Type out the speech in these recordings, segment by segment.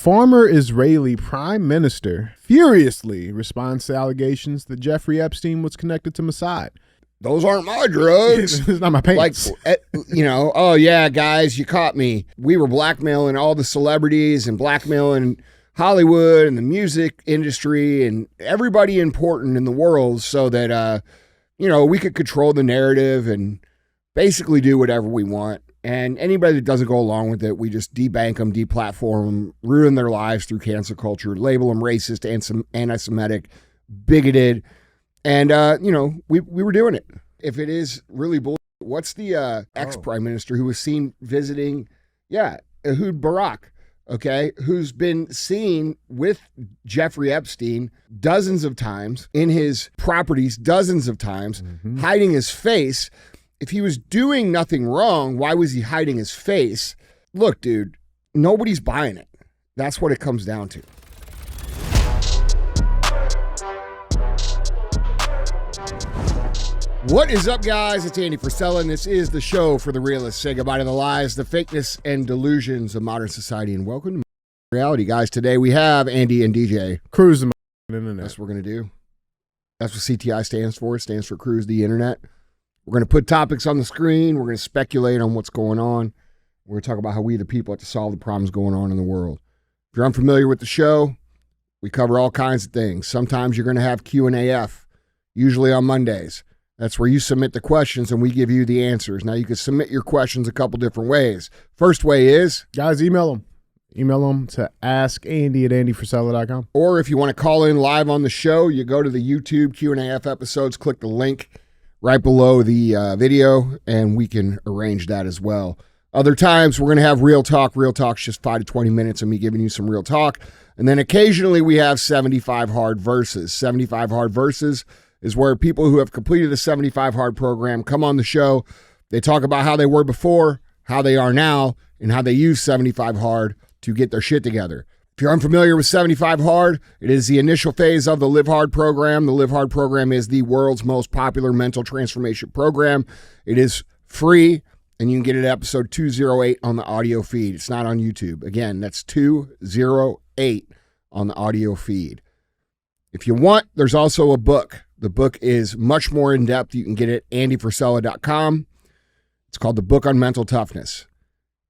former Israeli prime minister furiously responds to allegations that Jeffrey Epstein was connected to Mossad. Those aren't my drugs. It's not my pants. Like, oh yeah, guys, you caught me. We were blackmailing all the celebrities and blackmailing Hollywood and the music industry and everybody important in the world so that, we could control the narrative and basically do whatever we want. And anybody that doesn't go along with it, we just debank them, deplatform them, ruin their lives through cancel culture, label them racist, anti-Semitic, bigoted. And, we were doing it. If it is really bullshit, what's the ex-prime minister who was seen visiting, Ehud Barak, okay, who's been seen with Jeffrey Epstein dozens of times, in his properties dozens of times, hiding his face. If he was doing nothing wrong, why was he hiding his face? Look, dude, nobody's buying it. That's what it comes down to. What is up, guys? It's Andy Frisella, and this is the show for the realists. Say goodbye to the lies, the fakeness, and delusions of modern society, and welcome to reality, guys. Today we have Andy and DJ. Cruising the internet. That's what we're going to do. That's what CTI stands for. It stands for Cruise the Internet. We're going to put topics on the screen. We're going to speculate on what's going on. We're going to talk about how we, the people, have to solve the problems going on in the world. If you're unfamiliar with the show, we cover all kinds of things. Sometimes you're going to have Q&AF, usually on Mondays. That's where you submit the questions and we give you the answers. Now, you can submit your questions a couple different ways. First way is... Guys, email them. Email them to askandy@andyfrisella.com. Or if you want to call in live on the show, you go to the YouTube Q&AF episodes, click the link right below the video, and we can arrange that as well. Other times, we're going to have Real Talk. Real Talk's just 5 to 20 minutes of me giving you some real talk. And then occasionally we have 75 Hard Verses. 75 Hard Verses is where people who have completed the 75 Hard program come on the show. They talk about how they were before, how they are now, and how they use 75 Hard to get their shit together. If you're unfamiliar with 75 Hard, it is the initial phase of the Live Hard program. The Live Hard program is the world's most popular mental transformation program. It is free, and you can get it at episode 208 on the audio feed. It's not on YouTube. Again, that's 208 on the audio feed. If you want, there's also a book. The book is much more in-depth. You can get it at andyfrisella.com. It's called The Book on Mental Toughness.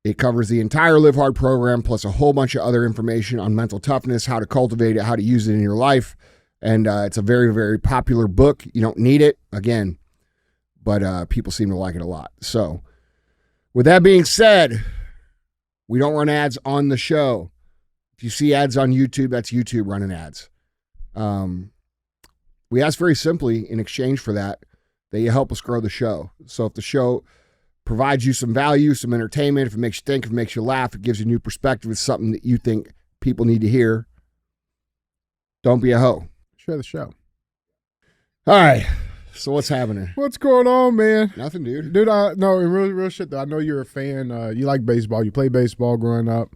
It covers the entire Live Hard program, plus a whole bunch of other information on mental toughness, how to cultivate it, how to use it in your life. And it's a very, very popular book. You don't need it, again, but people seem to like it a lot. So with that being said, we don't run ads on the show. If you see ads on YouTube, that's YouTube running ads. We ask very simply, in exchange for that you help us grow the show. So if the show provides you some value, some entertainment, if it makes you think, if it makes you laugh, it gives you a new perspective, it's something that you think people need to hear, don't be a hoe. Share the show. All right. So what's happening? What's going on, man? Nothing, dude. Dude, no, in real shit, though, I know you're a fan. You like baseball. You played baseball growing up.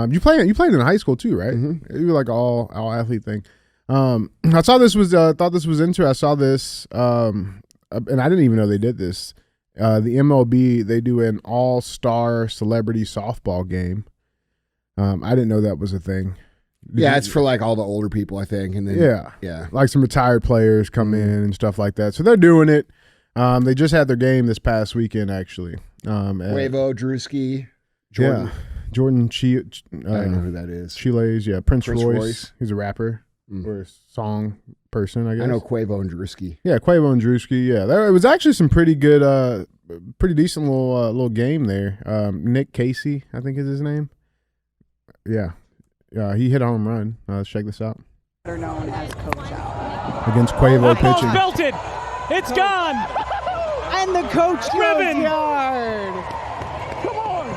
You played in high school, too, right? Mm-hmm. You were like all athlete thing. I saw this was thought this was interesting. I saw this, and I didn't even know they did this. The MLB, they do an all-star celebrity softball game. I didn't know that was a thing. It's for like all the older people, I think. And then yeah, like some retired players come in and stuff like that. So they're doing it. They just had their game this past weekend, actually. Quavo, Drewski, Jordan. Yeah, Jordan I don't know who that is. Chiles, Prince Royce. He's a rapper or a song person, I guess. I know Quavo and Drewski. Yeah, Quavo and Drewski. Yeah, it was actually some pretty good, pretty decent little game there. Nick Casey, I think is his name. Yeah, he hit a home run. Let's check this out. Better known as Coach Al. Against Quavo pitching. Belted. It's gone. And the coach Driven. goes yard. Come on.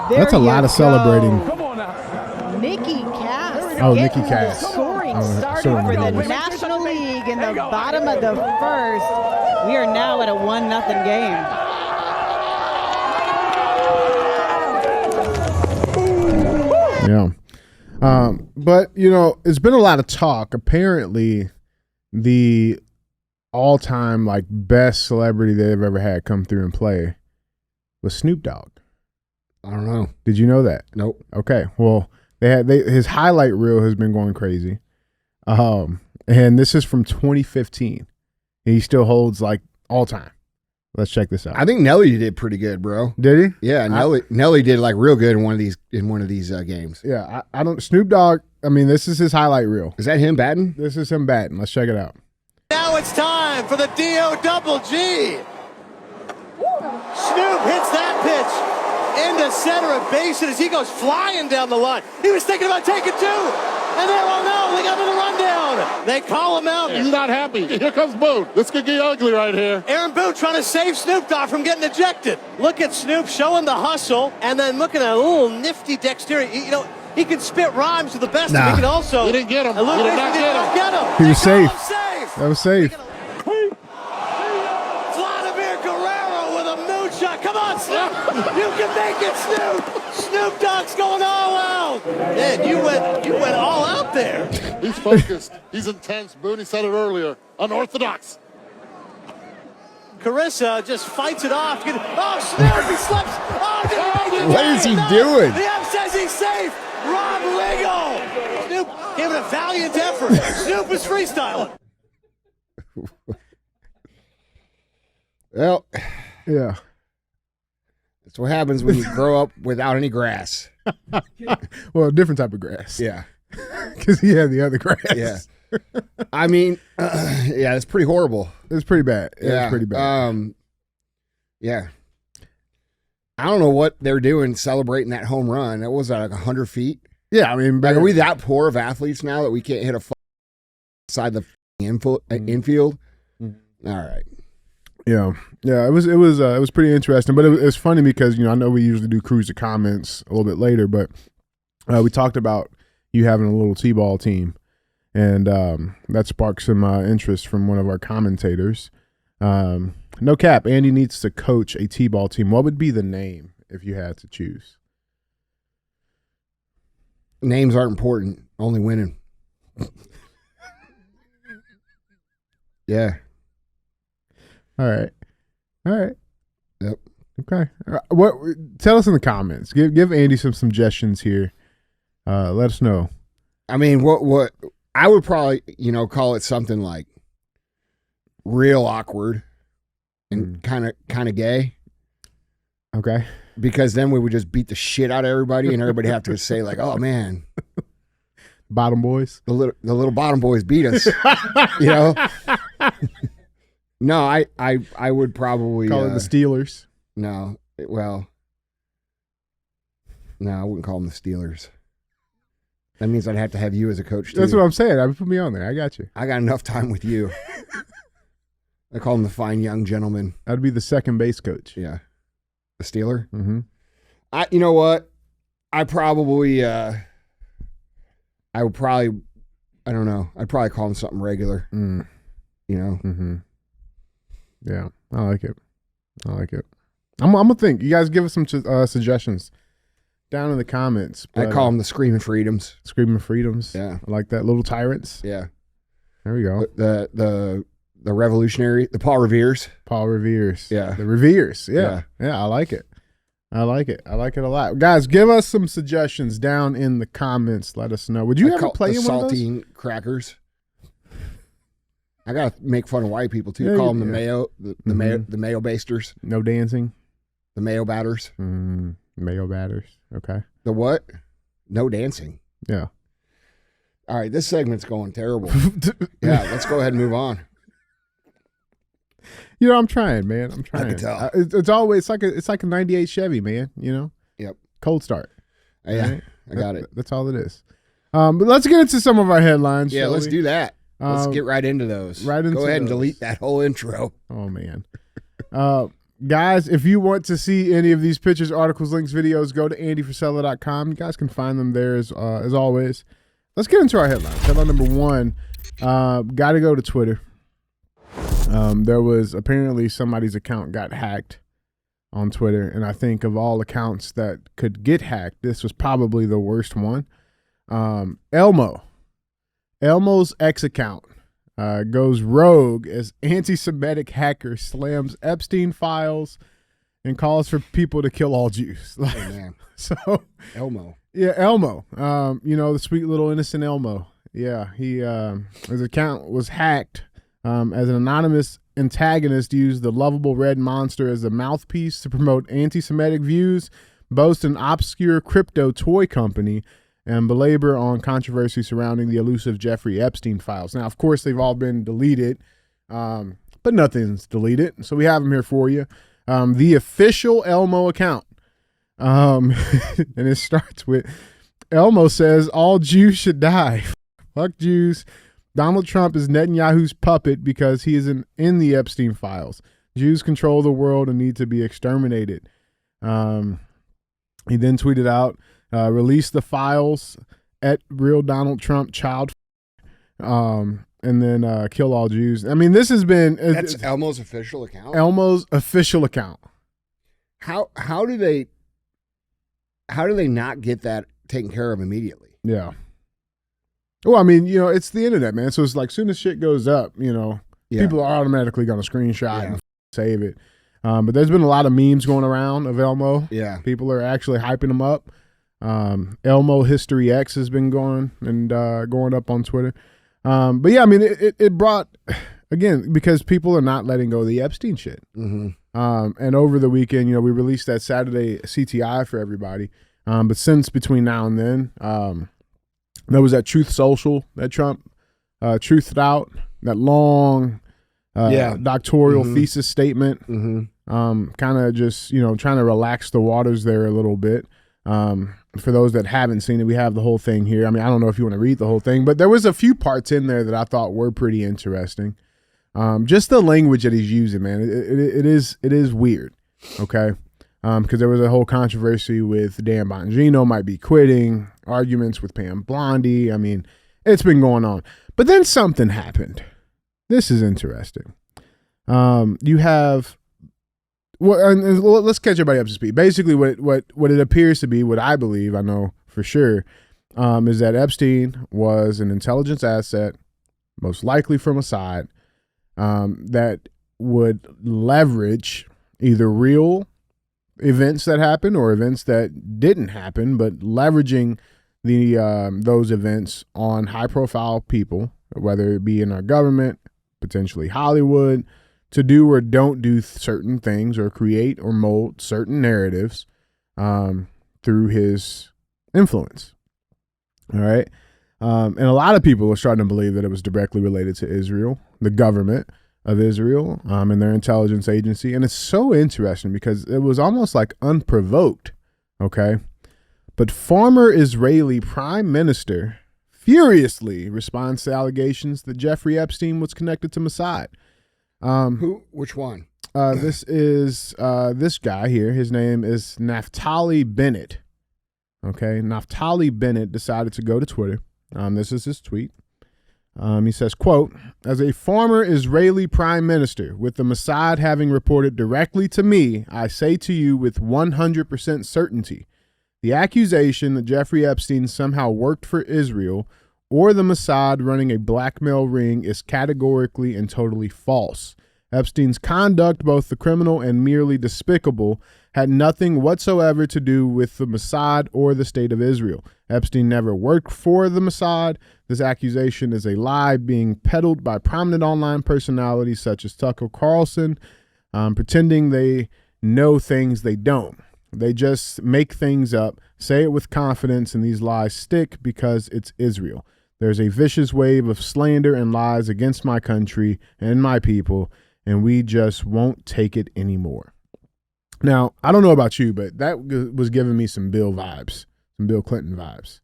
There That's a lot you of celebrating. go. Come on now. Nikki Cass. Oh, getting Nikki Cass. the scoring started sorry, for the Nikki. National League in the bottom of the first. We are now at a 1-0 game. Yeah. But, it's been a lot of talk. Apparently, the all-time, best celebrity they've ever had come through and play was Snoop Dogg. I don't know. Did you know that? Nope. Okay. Well, his highlight reel has been going crazy. And this is from 2015. He still holds like all time. Let's check this out. I think Nelly did pretty good, bro. Did he? Yeah, Nelly did like real good in one of these games. Yeah, I don't. Snoop Dogg. I mean, this is his highlight reel. Is that him batting? This is him batting. Let's check it out. Now it's time for the D-O-double-G. Snoop hits that pitch into center of base as he goes flying down the line. He was thinking about taking two. And then, oh no, they got another rundown. They call him out. He's not happy. Here comes Boone. This could get ugly right here. Aaron Boone trying to save Snoop Dogg from getting ejected. Look at Snoop showing the hustle and then looking at a little nifty dexterity. You know, he can spit rhymes to the best. Nah. He can also. He didn't get him. He did not get him. He was They safe. call him safe. That was safe. Vladimir Guerrero with a moonshot. Come on, Snoop. You can make it, Snoop. Snoop Dogg's going all out. Man, you went all out there. He's focused. He's intense. Boone said it earlier. Unorthodox. Carissa just fights it off. Oh, Snoop, he slips. Oh, did he make it? What is he No. doing? The ump says he's safe. Rob Riggle. Snoop giving a valiant effort. Snoop is freestyling. Well, Yeah. that's what happens when you grow up without any grass. Well, a different type of grass. Yeah. Because he had the other grass. Yeah. I mean, yeah, it's pretty horrible. It's pretty bad. Yeah. It's pretty bad. Yeah. I don't know what they're doing celebrating that home run. That was like 100 feet. Yeah, I mean, Like, are we that poor of athletes now that we can't hit a inside the infield? Mm-hmm. All right. Yeah, it was pretty interesting, but it's funny because I know we usually do cruise the comments a little bit later, but we talked about you having a little t-ball team, and that sparked some interest from one of our commentators. No cap, Andy needs to coach a t-ball team. What would be the name if you had to choose? Names aren't important. Only winning. Yeah. All right. Yep. Okay. What? Tell us in the comments. Give Andy some suggestions here. Let us know. I mean, what I would probably, call it something like real awkward and kind of gay, Okay. because then we would just beat the shit out of everybody and everybody have to say like, "Oh man, Bottom boys. the little bottom boys beat us." No, I would probably Call it the Steelers. no, I wouldn't call them the Steelers. That means I'd have to have you as a coach too. That's what I'm saying. I put me on there. I got you. I got enough time with you. I call them the fine young gentleman. I'd be the second base coach. Yeah, the Steeler. Mm-hmm. You know what? I probably, I don't know. I'd probably call him something regular. Mm. Mm-hmm. Yeah, I like it. I'm gonna think. You guys give us some suggestions down in the comments. I But, call them the Screaming Freedoms. Screaming Freedoms. Yeah. I like that. Little Tyrants. Yeah. There we go. The revolutionary, the Paul Revere's. Paul Revere's. Yeah. The Revere's. Yeah. I like it. I like it a lot. Guys, give us some suggestions down in the comments. Let us know. Would you ever play in one of those? Saltine crackers. I gotta make fun of white people too. Yeah, Call them the yeah. mayo, the mayo basters, No dancing. the mayo batters. Mayo batters. Okay. The what? No dancing. Yeah. All right, this segment's going terrible. Yeah, let's go ahead and move on. I'm trying, man. I'm trying. can tell. It's always it's like a '98 Chevy, man. Yep. Cold start. Yeah, Right? I got it. That's all it is. But let's get into some of our headlines. Yeah, shall let's we? do that. Let's Um, get right into those. right into Go ahead and those. delete that whole intro. Oh man. Guys, if you want to see any of these pictures, articles, links, videos, go to andyfrisella.com. You guys can find them there as always. Let's get into our headlines. Headline number 1. Got to go to Twitter. There was apparently somebody's account got hacked on Twitter, and I think of all accounts that could get hacked, this was probably the worst one. Elmo's X account goes rogue as antisemitic hacker slams Epstein files and calls for people to kill all Jews. Oh, man. So Elmo. yeah, Elmo. The sweet little innocent Elmo. Yeah, his account was hacked as an anonymous antagonist used the lovable red monster as a mouthpiece to promote anti-Semitic views, boast an obscure crypto toy company, and belabor on controversy surrounding the elusive Jeffrey Epstein files. Now, of course, they've all been deleted, but nothing's deleted. So we have them here for you. The official Elmo account. And it starts with, Elmo says all Jews should die. Fuck Jews. Donald Trump is Netanyahu's puppet because he is in the Epstein files. Jews control the world and need to be exterminated. He then tweeted out, release the files at real Donald Trump child, and then kill all Jews. I mean, this has been That's Elmo's official account. Elmo's official account. How do they not get that taken care of immediately? Yeah. Well, I mean, it's the internet, man. So it's like, soon as shit goes up, people are automatically going to screenshot and save it. But there's been a lot of memes going around of Elmo. Yeah. People are actually hyping him up. Elmo History X has been going up on Twitter. But yeah, I mean, it brought, again, because people are not letting go of the Epstein shit. Mm-hmm. And over the weekend, we released that Saturday CTI for everybody. But since between now and then, there was that Truth Social that Trump truthed out, that long doctoral thesis statement. Mm-hmm. Kind of just, trying to relax the waters there a little bit. For those that haven't seen it, we have the whole thing here. I mean, I don't know if you want to read the whole thing, but there was a few parts in there that I thought were pretty interesting. Just the language that he's using, man, it is weird. Okay. Because there was a whole controversy with Dan Bongino might be quitting, arguments with Pam Blondie. I mean, it's been going on. But then something happened. This is interesting. You have, let's catch everybody up to speed. Basically, what it appears to be, what I believe, I know for sure, is that Epstein was an intelligence asset, most likely from Mossad, that would leverage either real events that happened or events that didn't happen, but leveraging those events on high profile people, whether it be in our government, potentially Hollywood, to do or don't do certain things or create or mold certain narratives through his influence. All right. And a lot of people are starting to believe that it was directly related to Israel, the government of Israel, and their intelligence agency. And it's so interesting because it was almost like unprovoked, okay? But former Israeli prime minister furiously responds to allegations that Jeffrey Epstein was connected to Mossad. Which one? This is this guy here. His name is Naftali Bennett. Okay, Naftali Bennett decided to go to Twitter. This is his tweet. He says, quote, as a former Israeli prime minister, with the Mossad having reported directly to me, I say to you with 100% certainty, the accusation that Jeffrey Epstein somehow worked for Israel or the Mossad running a blackmail ring is categorically and totally false. Epstein's conduct, both the criminal and merely despicable, had nothing whatsoever to do with the Mossad or the state of Israel. Epstein never worked for the Mossad. This accusation is a lie being peddled by prominent online personalities such as Tucker Carlson, pretending they know things they don't. They just make things up, say it with confidence, and these lies stick because it's Israel. There's a vicious wave of slander and lies against my country and my people, and we just won't take it anymore. Now, I don't know about you, but that was giving me some Bill vibes, some Bill Clinton vibes.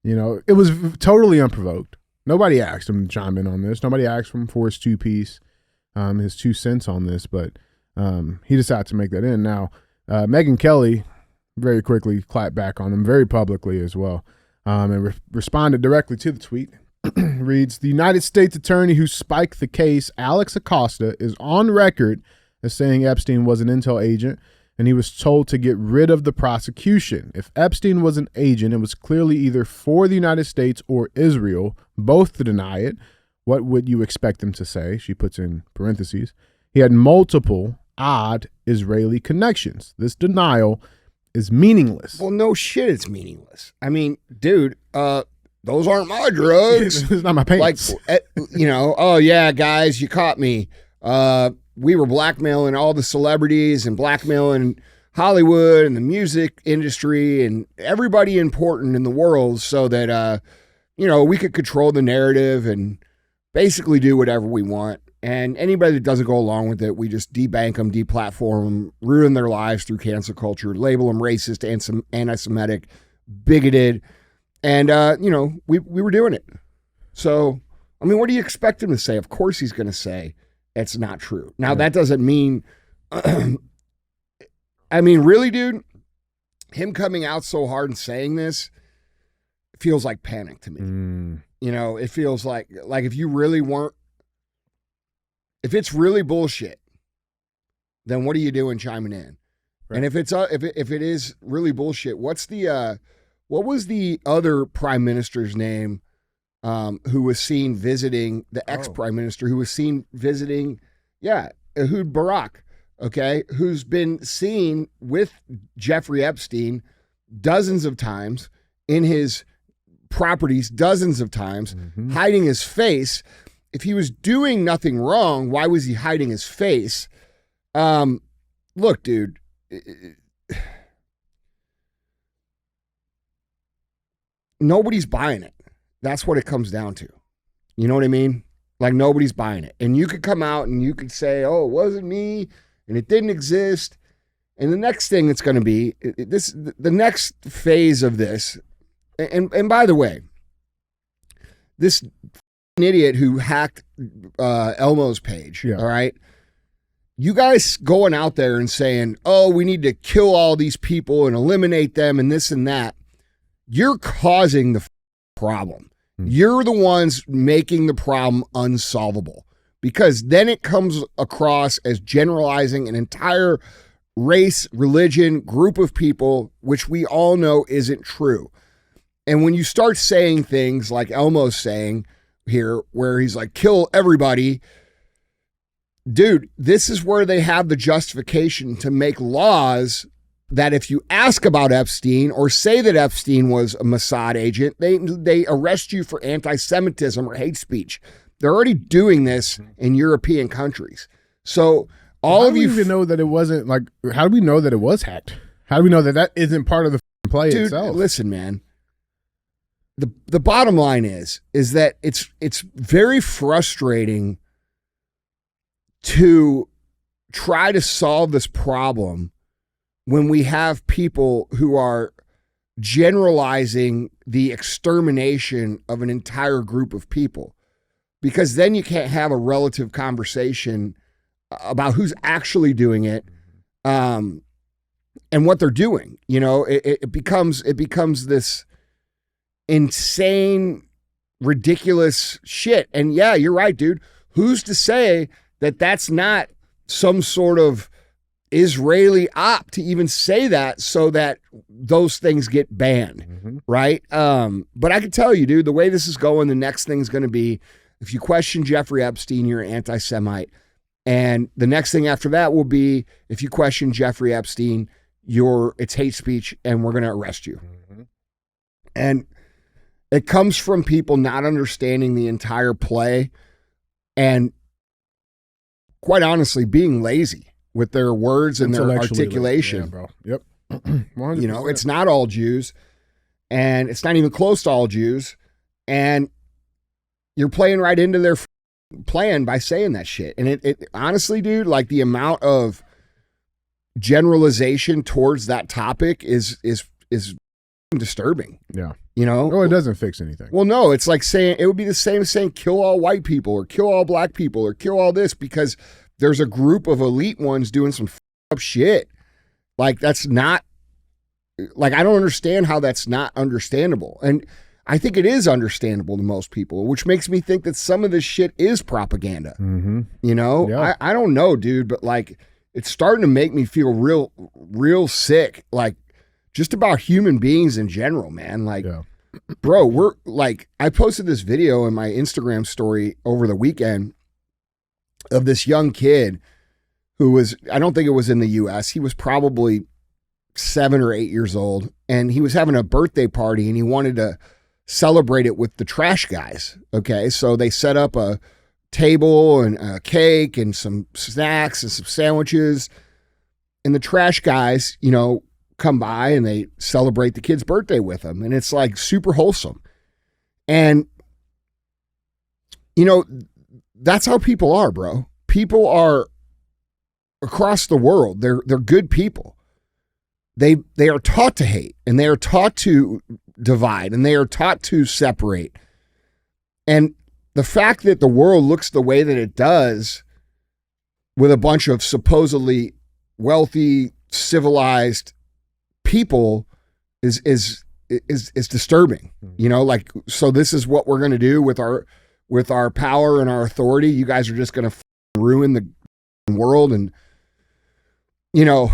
It was totally unprovoked. Nobody asked him to chime in on this. Nobody asked him for his two-piece, his 2 cents on this, but he decided to make that in. Now, Megyn Kelly very quickly clapped back on him, very publicly as well, and responded directly to the tweet. Reads, the United States attorney who spiked the case, Alex Acosta, is on record as saying Epstein was an intel agent and he was told to get rid of the prosecution. If Epstein was an agent, it was clearly either for the United States or Israel, both to deny it. What would you expect them to say? She puts in parentheses. He had multiple odd Israeli connections. This denial is meaningless. Well, no shit, it's meaningless. I mean, dude, those aren't my drugs. It's not my pants. Like, oh yeah, guys, you caught me. We were blackmailing all the celebrities and blackmailing Hollywood and the music industry and everybody important in the world so that, we could control the narrative and basically do whatever we want. And anybody that doesn't go along with it, we just debank them, deplatform them, ruin their lives through cancel culture, label them racist, anti-Semitic, bigoted. And, we were doing it. So, I mean, what do you expect him to say? Of course he's going to say it's not true. Now, that doesn't mean, I mean, really, dude, him coming out so hard and saying this feels like panic to me. It feels like if you really weren't, if it's really bullshit, then what are you doing chiming in? Right. And if it's if it is really bullshit, what was the other prime minister's name who was seen visiting the ex-prime minister who was seen visiting Ehud Barak, okay, who's been seen with Jeffrey Epstein dozens of times in his properties dozens of times, hiding his face. If he was doing nothing wrong, why was he hiding his face? Look, dude, nobody's buying it. That's what it comes down to. You know what I mean? Like, nobody's buying it. And you could come out and you could say, oh, it wasn't me and it didn't exist. And the next thing it's going to be, the next phase of this, and by the way, this idiot who hacked Elmo's page, all right? You guys going out there and saying, oh, we need to kill all these people and eliminate them and this and that, you're causing the problem. You're the ones making the problem unsolvable, because then it comes across as generalizing an entire race, religion, group of people, which we all know isn't true. And when you start saying things like Elmo's saying here, where he's like, kill everybody, dude, this is where they have the justification to make laws that if you ask about Epstein or say that Epstein was a Mossad agent, they arrest you for anti-Semitism or hate speech. They're already doing this in European countries. So all of you even know that it wasn't, like, how do we know that it was hacked? How do we know that that isn't part of the play itself? Listen, man. The bottom line is that it's very frustrating to try to solve this problem when we have people who are generalizing the extermination of an entire group of people, because then you can't have a relative conversation about who's actually doing it, and what they're doing. You know, it becomes this insane, ridiculous shit. And yeah, you're right, dude. Who's to say that that's not some sort of Israeli op to even say that so that those things get banned, right? But I can tell you, dude, the way this is going, the next thing's going to be, if you question Jeffrey Epstein, you're an anti-Semite. And the next thing after that will be, if you question Jeffrey Epstein, it's hate speech and we're going to arrest you. And it comes from people not understanding the entire play and, quite honestly, being lazy with their words and their articulation. Yeah, bro. Yep. 100%. You know, it's not all Jews, and it's not even close to all Jews, and you're playing right into their plan by saying that shit. And it honestly, dude, like, the amount of generalization towards that topic is disturbing. Yeah. You know? Well, it doesn't fix anything. Well, no, it's like saying, it would be the same as saying kill all white people or kill all black people or kill all this, because there's a group of elite ones doing some up shit. Like, that's not, like, I don't understand how that's not understandable. And I think it is understandable to most people, which makes me think that some of this shit is propaganda. You know? Yeah. I don't know, dude, but, like, it's starting to make me feel real sick. Like, just about human beings in general, man. Like, bro, we're like, I posted this video in my Instagram story over the weekend of this young kid who was, I don't think it was in the US. He was probably 7 or 8 years old, and he was having a birthday party and he wanted to celebrate it with the trash guys. Okay. So they set up a table and a cake and some snacks and some sandwiches, and the trash guys, you know, come by and they celebrate the kid's birthday with them. And it's like super wholesome. And, you know, that's how people are, bro. People are across the world. They're good people. They are taught to hate, and they are taught to divide, and they are taught to separate. And the fact that the world looks the way that it does with a bunch of supposedly wealthy, civilized people is disturbing. You know, like, so this is what we're going to do with our power and our authority. You guys are just going to ruin the world, and, you know,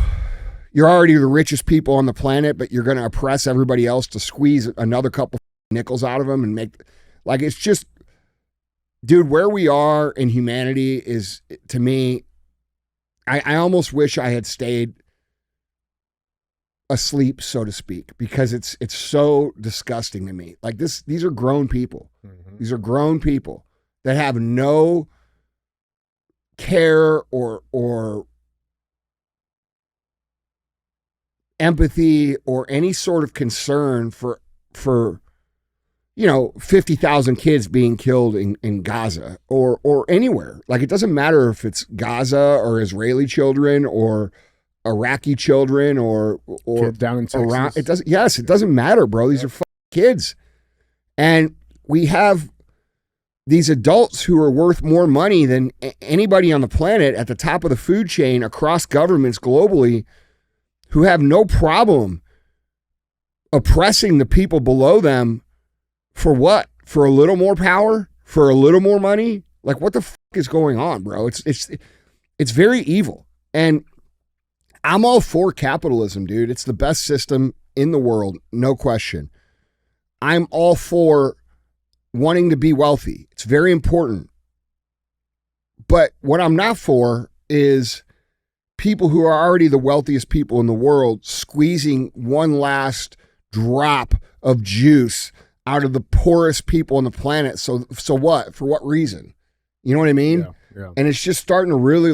you're already the richest people on the planet, but you're going to oppress everybody else to squeeze another couple nickels out of them and make, like, it's just, dude, where we are in humanity is, to me, I almost wish I had stayed asleep, so to speak, because it's so disgusting to me. Like, these are grown people. Mm-hmm. These are grown people that have no care or empathy or any sort of concern for you know, 50,000 kids being killed in Gaza or anywhere. Like, it doesn't matter if it's Gaza or Israeli children or Iraqi children or kids down in Texas. Around, it doesn't matter, bro. These are kids. And we have these adults who are worth more money than anybody on the planet at the top of the food chain across governments globally, who have no problem oppressing the people below them. For what? For a little more power? For a little more money? Like, what the fuck is going on, bro? It's very evil. And I'm all for capitalism, dude. It's the best system in the world, no question. I'm all for wanting to be wealthy. It's very important. But what I'm not for is people who are already the wealthiest people in the world squeezing one last drop of juice out of the poorest people on the planet. So what? For what reason? You know what I mean? Yeah. And it's just starting to really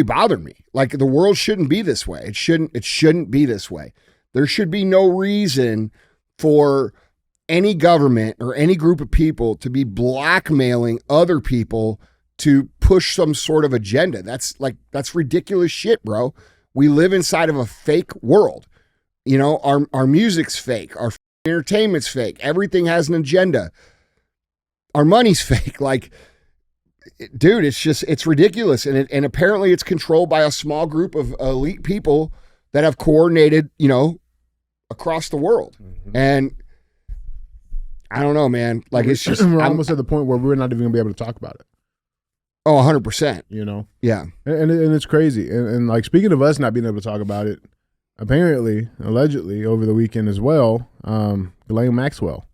bother me. Like, the world shouldn't be this way. It shouldn't be this way. There should be no reason for any government or any group of people to be blackmailing other people to push some sort of agenda. That's ridiculous shit, bro. We live inside of a fake world. You know, our music's fake. Our entertainment's fake. Everything has an agenda. Our money's fake. Like, dude, it's ridiculous. And apparently it's controlled by a small group of elite people that have coordinated, you know, across the world. Mm-hmm. And I don't know, man. Like, it's just, we're almost at the point where we're not even gonna be able to talk about it. Oh, 100%. You know? Yeah. And it's crazy. And like, speaking of us not being able to talk about it, apparently, allegedly, over the weekend as well, Ghislaine Maxwell.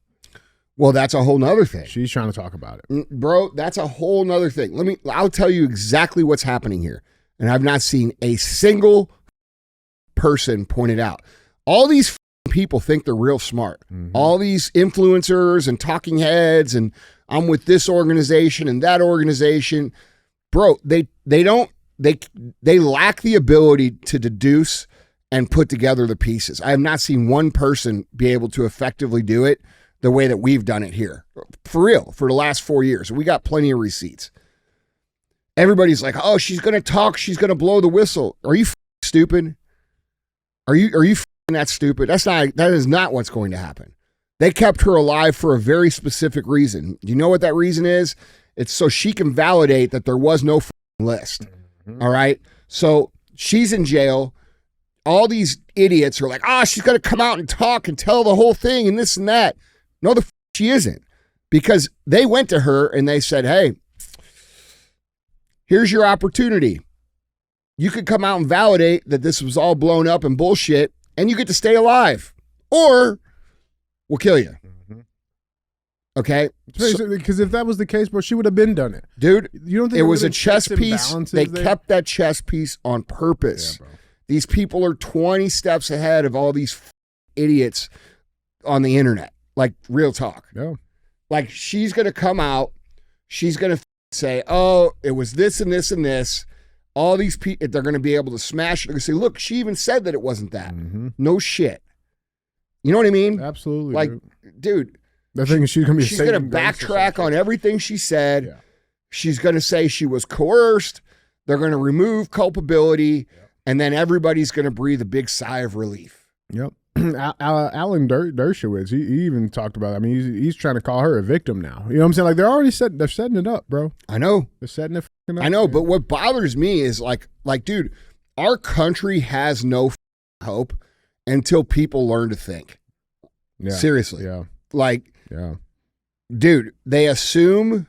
Well, that's a whole nother thing. She's trying to talk about it. Bro, that's a whole nother thing. I'll tell you exactly what's happening here. And I've not seen a single person point it out. All these people think they're real smart. Mm-hmm. All these influencers and talking heads, and I'm with this organization and that organization. Bro, they lack the ability to deduce and put together the pieces. I have not seen one person be able to effectively do it the way that we've done it here. For real, for the last 4 years. We got plenty of receipts. Everybody's like, oh, she's going to talk. She's going to blow the whistle. Are you stupid? Are you that stupid? That is not what's going to happen. They kept her alive for a very specific reason. Do you know what that reason is? It's so she can validate that there was no list. Mm-hmm. All right. So she's in jail. All these idiots are like, she's going to come out and talk and tell the whole thing and this and that. No, she isn't. Because they went to her and they said, hey, here's your opportunity. You could come out and validate that this was all blown up and bullshit, and you get to stay alive. Or we'll kill you. Mm-hmm. Okay? Because if that was the case, bro, she would have been done it. Dude, You don't think it was a would've chess checks and piece. balances They there? kept that chess piece on purpose. Yeah, bro. These people are 20 steps ahead of all these idiots on the internet. Like, real talk. Yeah. Like, she's going to come out. She's going to say, oh, it was this and this and this. All these people, they're going to be able to smash it. They're going to say, look, she even said that it wasn't that. Mm-hmm. No shit. You know what I mean? Absolutely. Like, dude, the thing is, she's going to be. she's going to backtrack on everything she said. Yeah. She's going to say she was coerced. They're going to remove culpability. And then everybody's going to breathe a big sigh of relief. Yep. Alan Dershowitz, he even talked about it. I mean, he's trying to call her a victim now. You know what I'm saying? Like, they're setting it up, bro. I know. They're setting it up. I know, man. but what bothers me is like, dude, our country has no hope until people learn to think. Yeah. Seriously. Yeah. Like, Yeah. dude, they assume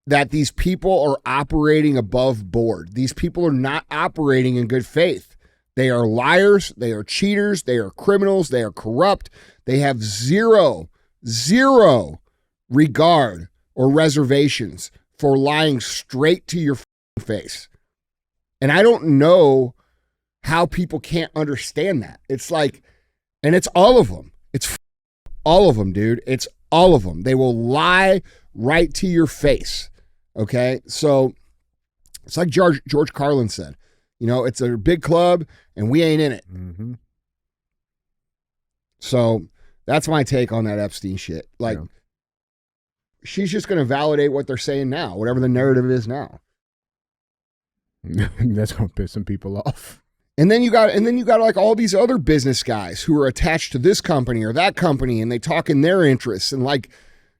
that these people are operating above board. These people are not operating in good faith. They are liars. They are cheaters. They are criminals. They are corrupt. They have zero regard or reservations for lying straight to your face. And I don't know how people can't understand that. It's like, and it's all of them. It's all of them, dude. It's all of them. They will lie right to your face. Okay? So it's like George Carlin said, you know, it's a big club and we ain't in it. Mm-hmm. So that's my take on that Epstein shit. Like, she's just going to validate what they're saying now, whatever the narrative is now. That's going to piss some people off. And then you got like all these other business guys who are attached to this company or that company, and they talk in their interests. And like,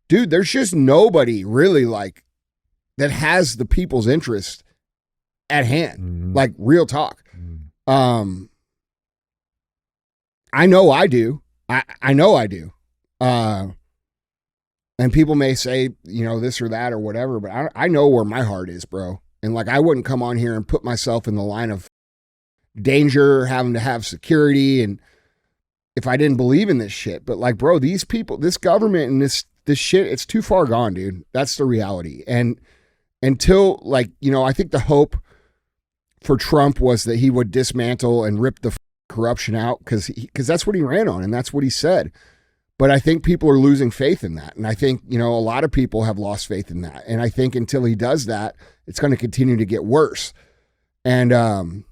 dude, there's just nobody really like that has the people's interest at hand. Mm-hmm. Like, real talk. Mm-hmm. I know I do. I know I do. And people may say, you know, this or that or whatever, but I know where my heart is, bro. And like, I wouldn't come on here and put myself in the line of danger, having to have security, and if I didn't believe in this shit. But like, bro, these people, this government and this shit, it's too far gone, dude. That's the reality. And until, like, you know, I think the hope for Trump was that he would dismantle and rip the corruption out because that's what he ran on and that's what he said. But I think people are losing faith in that. And I think, you know, a lot of people have lost faith in that. And I think until he does that, it's going to continue to get worse. And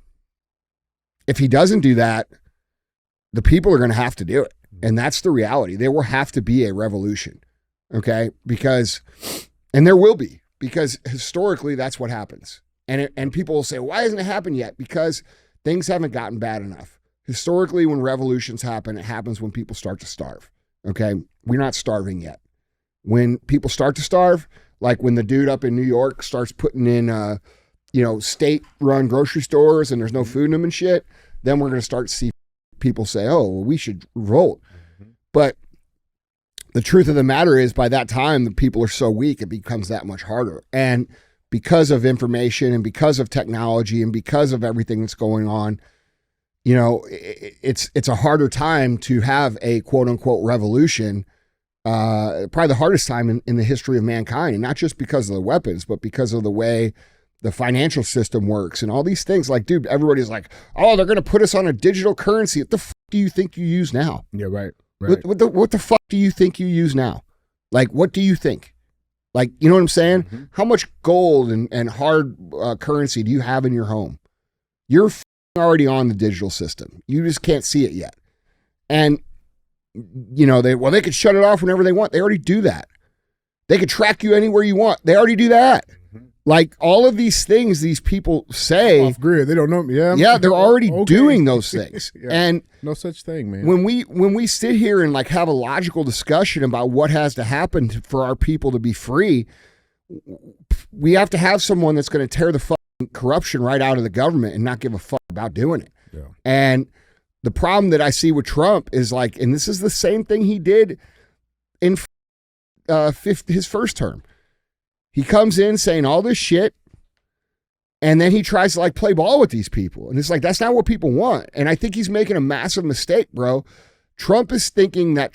if he doesn't do that, the people are going to have to do it. And that's the reality. There will have to be a revolution. Okay? And there will be, because historically that's what happens. And people will say, why hasn't it happened yet? Because things haven't gotten bad enough. Historically, when revolutions happen, it happens when people start to starve. Okay? We're not starving yet. When people start to starve, like when the dude up in New York starts putting in, state-run grocery stores and there's no food in them and shit, then we're going to start to see people say, oh, well, we should revolt. Mm-hmm. But the truth of the matter is, by that time, the people are so weak, it becomes that much harder. And because of information and because of technology and because of everything that's going on, you know, it's a harder time to have a quote unquote revolution. Probably the hardest time in the history of mankind, and not just because of the weapons, but because of the way the financial system works and all these things. Like, dude, everybody's like, oh, they're going to put us on a digital currency. What the fuck do you think you use now? Yeah, right. Right. What the fuck do you think you use now? Like, what do you think? Like, you know what I'm saying? Mm-hmm. How much gold and hard currency do you have in your home? You're already on the digital system. You just can't see it yet. And, you know, they could shut it off whenever they want. They already do that. They could track you anywhere you want. They already do that. Mm-hmm. Like, all of these things these people say. Off grid. They don't know. Yeah, they're already doing those things. Yeah. And no such thing, man. When we sit here and like have a logical discussion about what has to happen for our people to be free, we have to have someone that's going to tear the corruption right out of the government and not give a fuck about doing it. Yeah. And the problem that I see with Trump is like, and this is the same thing he did in his first term. He comes in saying all this shit, and then he tries to like play ball with these people. And it's like, that's not what people want. And I think he's making a massive mistake, bro. Trump is thinking that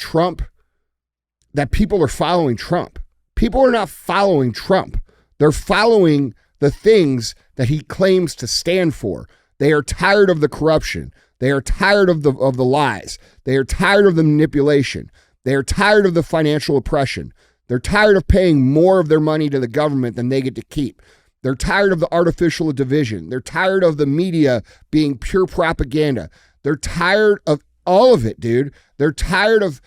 that people are following Trump. People are not following Trump. They're following the things that he claims to stand for. They are tired of the corruption. They are tired of the lies. They are tired of the manipulation. They are tired of the financial oppression. They're tired of paying more of their money to the government than they get to keep. They're tired of the artificial division. They're tired of the media being pure propaganda. They're tired of all of it, dude. They're tired of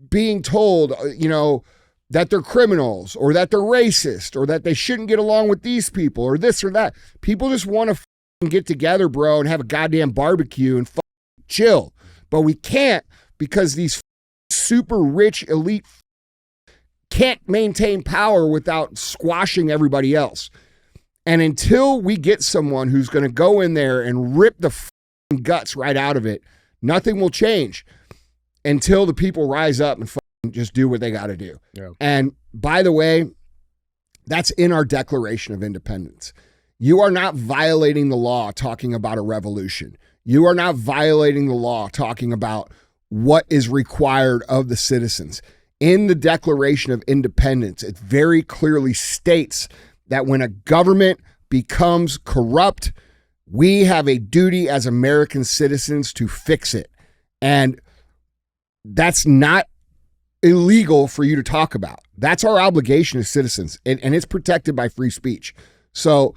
being told, that they're criminals or that they're racist or that they shouldn't get along with these people or this or that. People just want to get together, bro, and have a goddamn barbecue and chill. But we can't because these super rich elite can't maintain power without squashing everybody else. And until we get someone who's going to go in there and rip the guts right out of it, nothing will change until the people rise up and just do what they got to do. Yeah. And by the way, that's in our Declaration of Independence. You are not violating the law talking about a revolution. You are not violating the law talking about what is required of the citizens. In the Declaration of Independence, it very clearly states that when a government becomes corrupt, we have a duty as American citizens to fix it. And that's not illegal for you to talk about. That's our obligation as citizens, and it's protected by free speech. So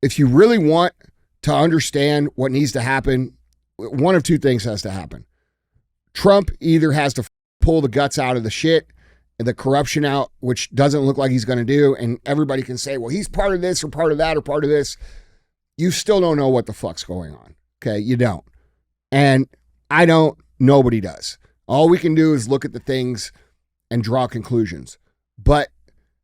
if you really want to understand what needs to happen, one of two things has to happen. Trump either has to pull the guts out of the shit and the corruption out, which doesn't look like he's going to do, and everybody can say, well, he's part of this or part of that or part of this. You still don't know what the fuck's going on, okay? You don't. And I don't. Nobody does. All we can do is look at the things and draw conclusions. But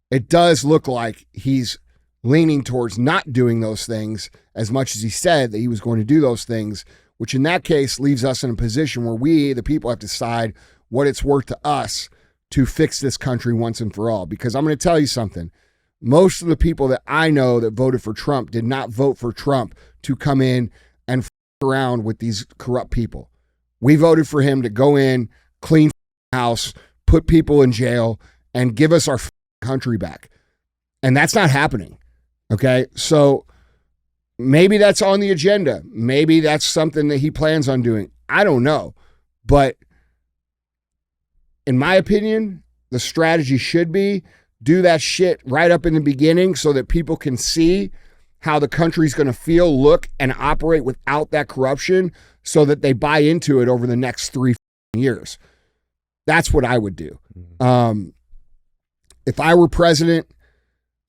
it does look like he's leaning towards not doing those things as much as he said that he was going to do those things, which in that case leaves us in a position where we, the people, have to decide what it's worth to us to fix this country once and for all. Because I'm going to tell you something. Most of the people that I know that voted for Trump did not vote for Trump to come in and f around with these corrupt people. We voted for him to go in, clean house, put people in jail, and give us our country back. And that's not happening. Okay? So maybe that's on the agenda. Maybe that's something that he plans on doing. I don't know. But in my opinion, the strategy should be do that shit right up in the beginning so that people can see how the country's going to feel, look, and operate without that corruption so that they buy into it over the next 3 years. That's what I would do. If I were president,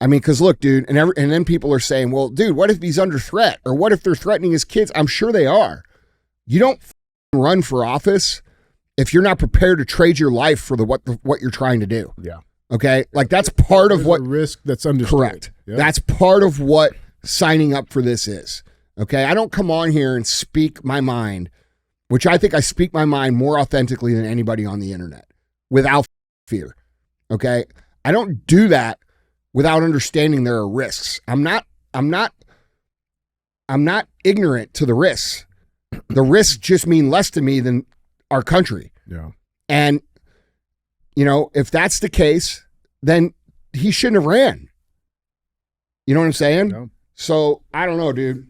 I mean, because look, dude, and then people are saying, well, dude, what if he's under threat? Or what if they're threatening his kids? I'm sure they are. You don't run for office if you're not prepared to trade your life for what you're trying to do. Yeah. Okay? Like that's part of what risk that's understood. Correct. Yep. That's part of what signing up for this is. Okay? I don't come on here and speak my mind, which I think I speak my mind more authentically than anybody on the internet without fear. Okay? I don't do that without understanding there are risks. I'm not ignorant to the risks. The risks just mean less to me than our country. Yeah. And if that's the case, then he shouldn't have ran. You know what I'm saying? No. So I don't know, dude.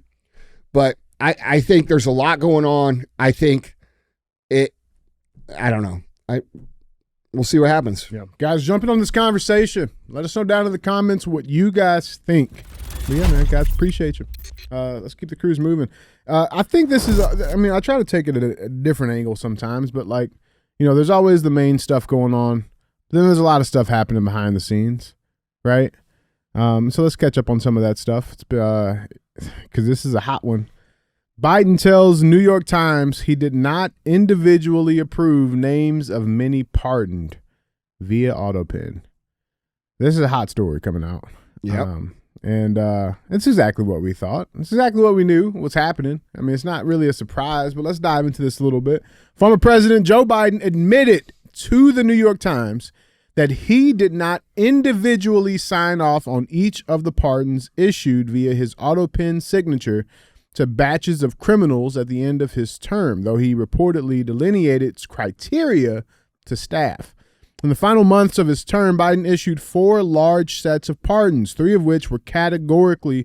But I think there's a lot going on. I think I don't know. We'll see what happens. Yeah. Guys, jumping on this conversation. Let us know down in the comments what you guys think. But yeah, man, guys, appreciate you. Let's keep the cruise moving. I think this is, I try to take it at a different angle sometimes, but there's always the main stuff going on. But then there's a lot of stuff happening behind the scenes, right? So let's catch up on some of that stuff. It's because this is a hot one. Biden tells New York Times he did not individually approve names of many pardoned via Autopen. This is a hot story coming out. Yep. And it's exactly what we thought. It's exactly what we knew was happening. I mean, it's not really a surprise, but let's dive into this a little bit. Former President Joe Biden admitted to the New York Times that he did not individually sign off on each of the pardons issued via his Autopen signature to batches of criminals at the end of his term, though he reportedly delineated criteria to staff. In the final months of his term, Biden issued 4 large sets of pardons, 3 of which were categorical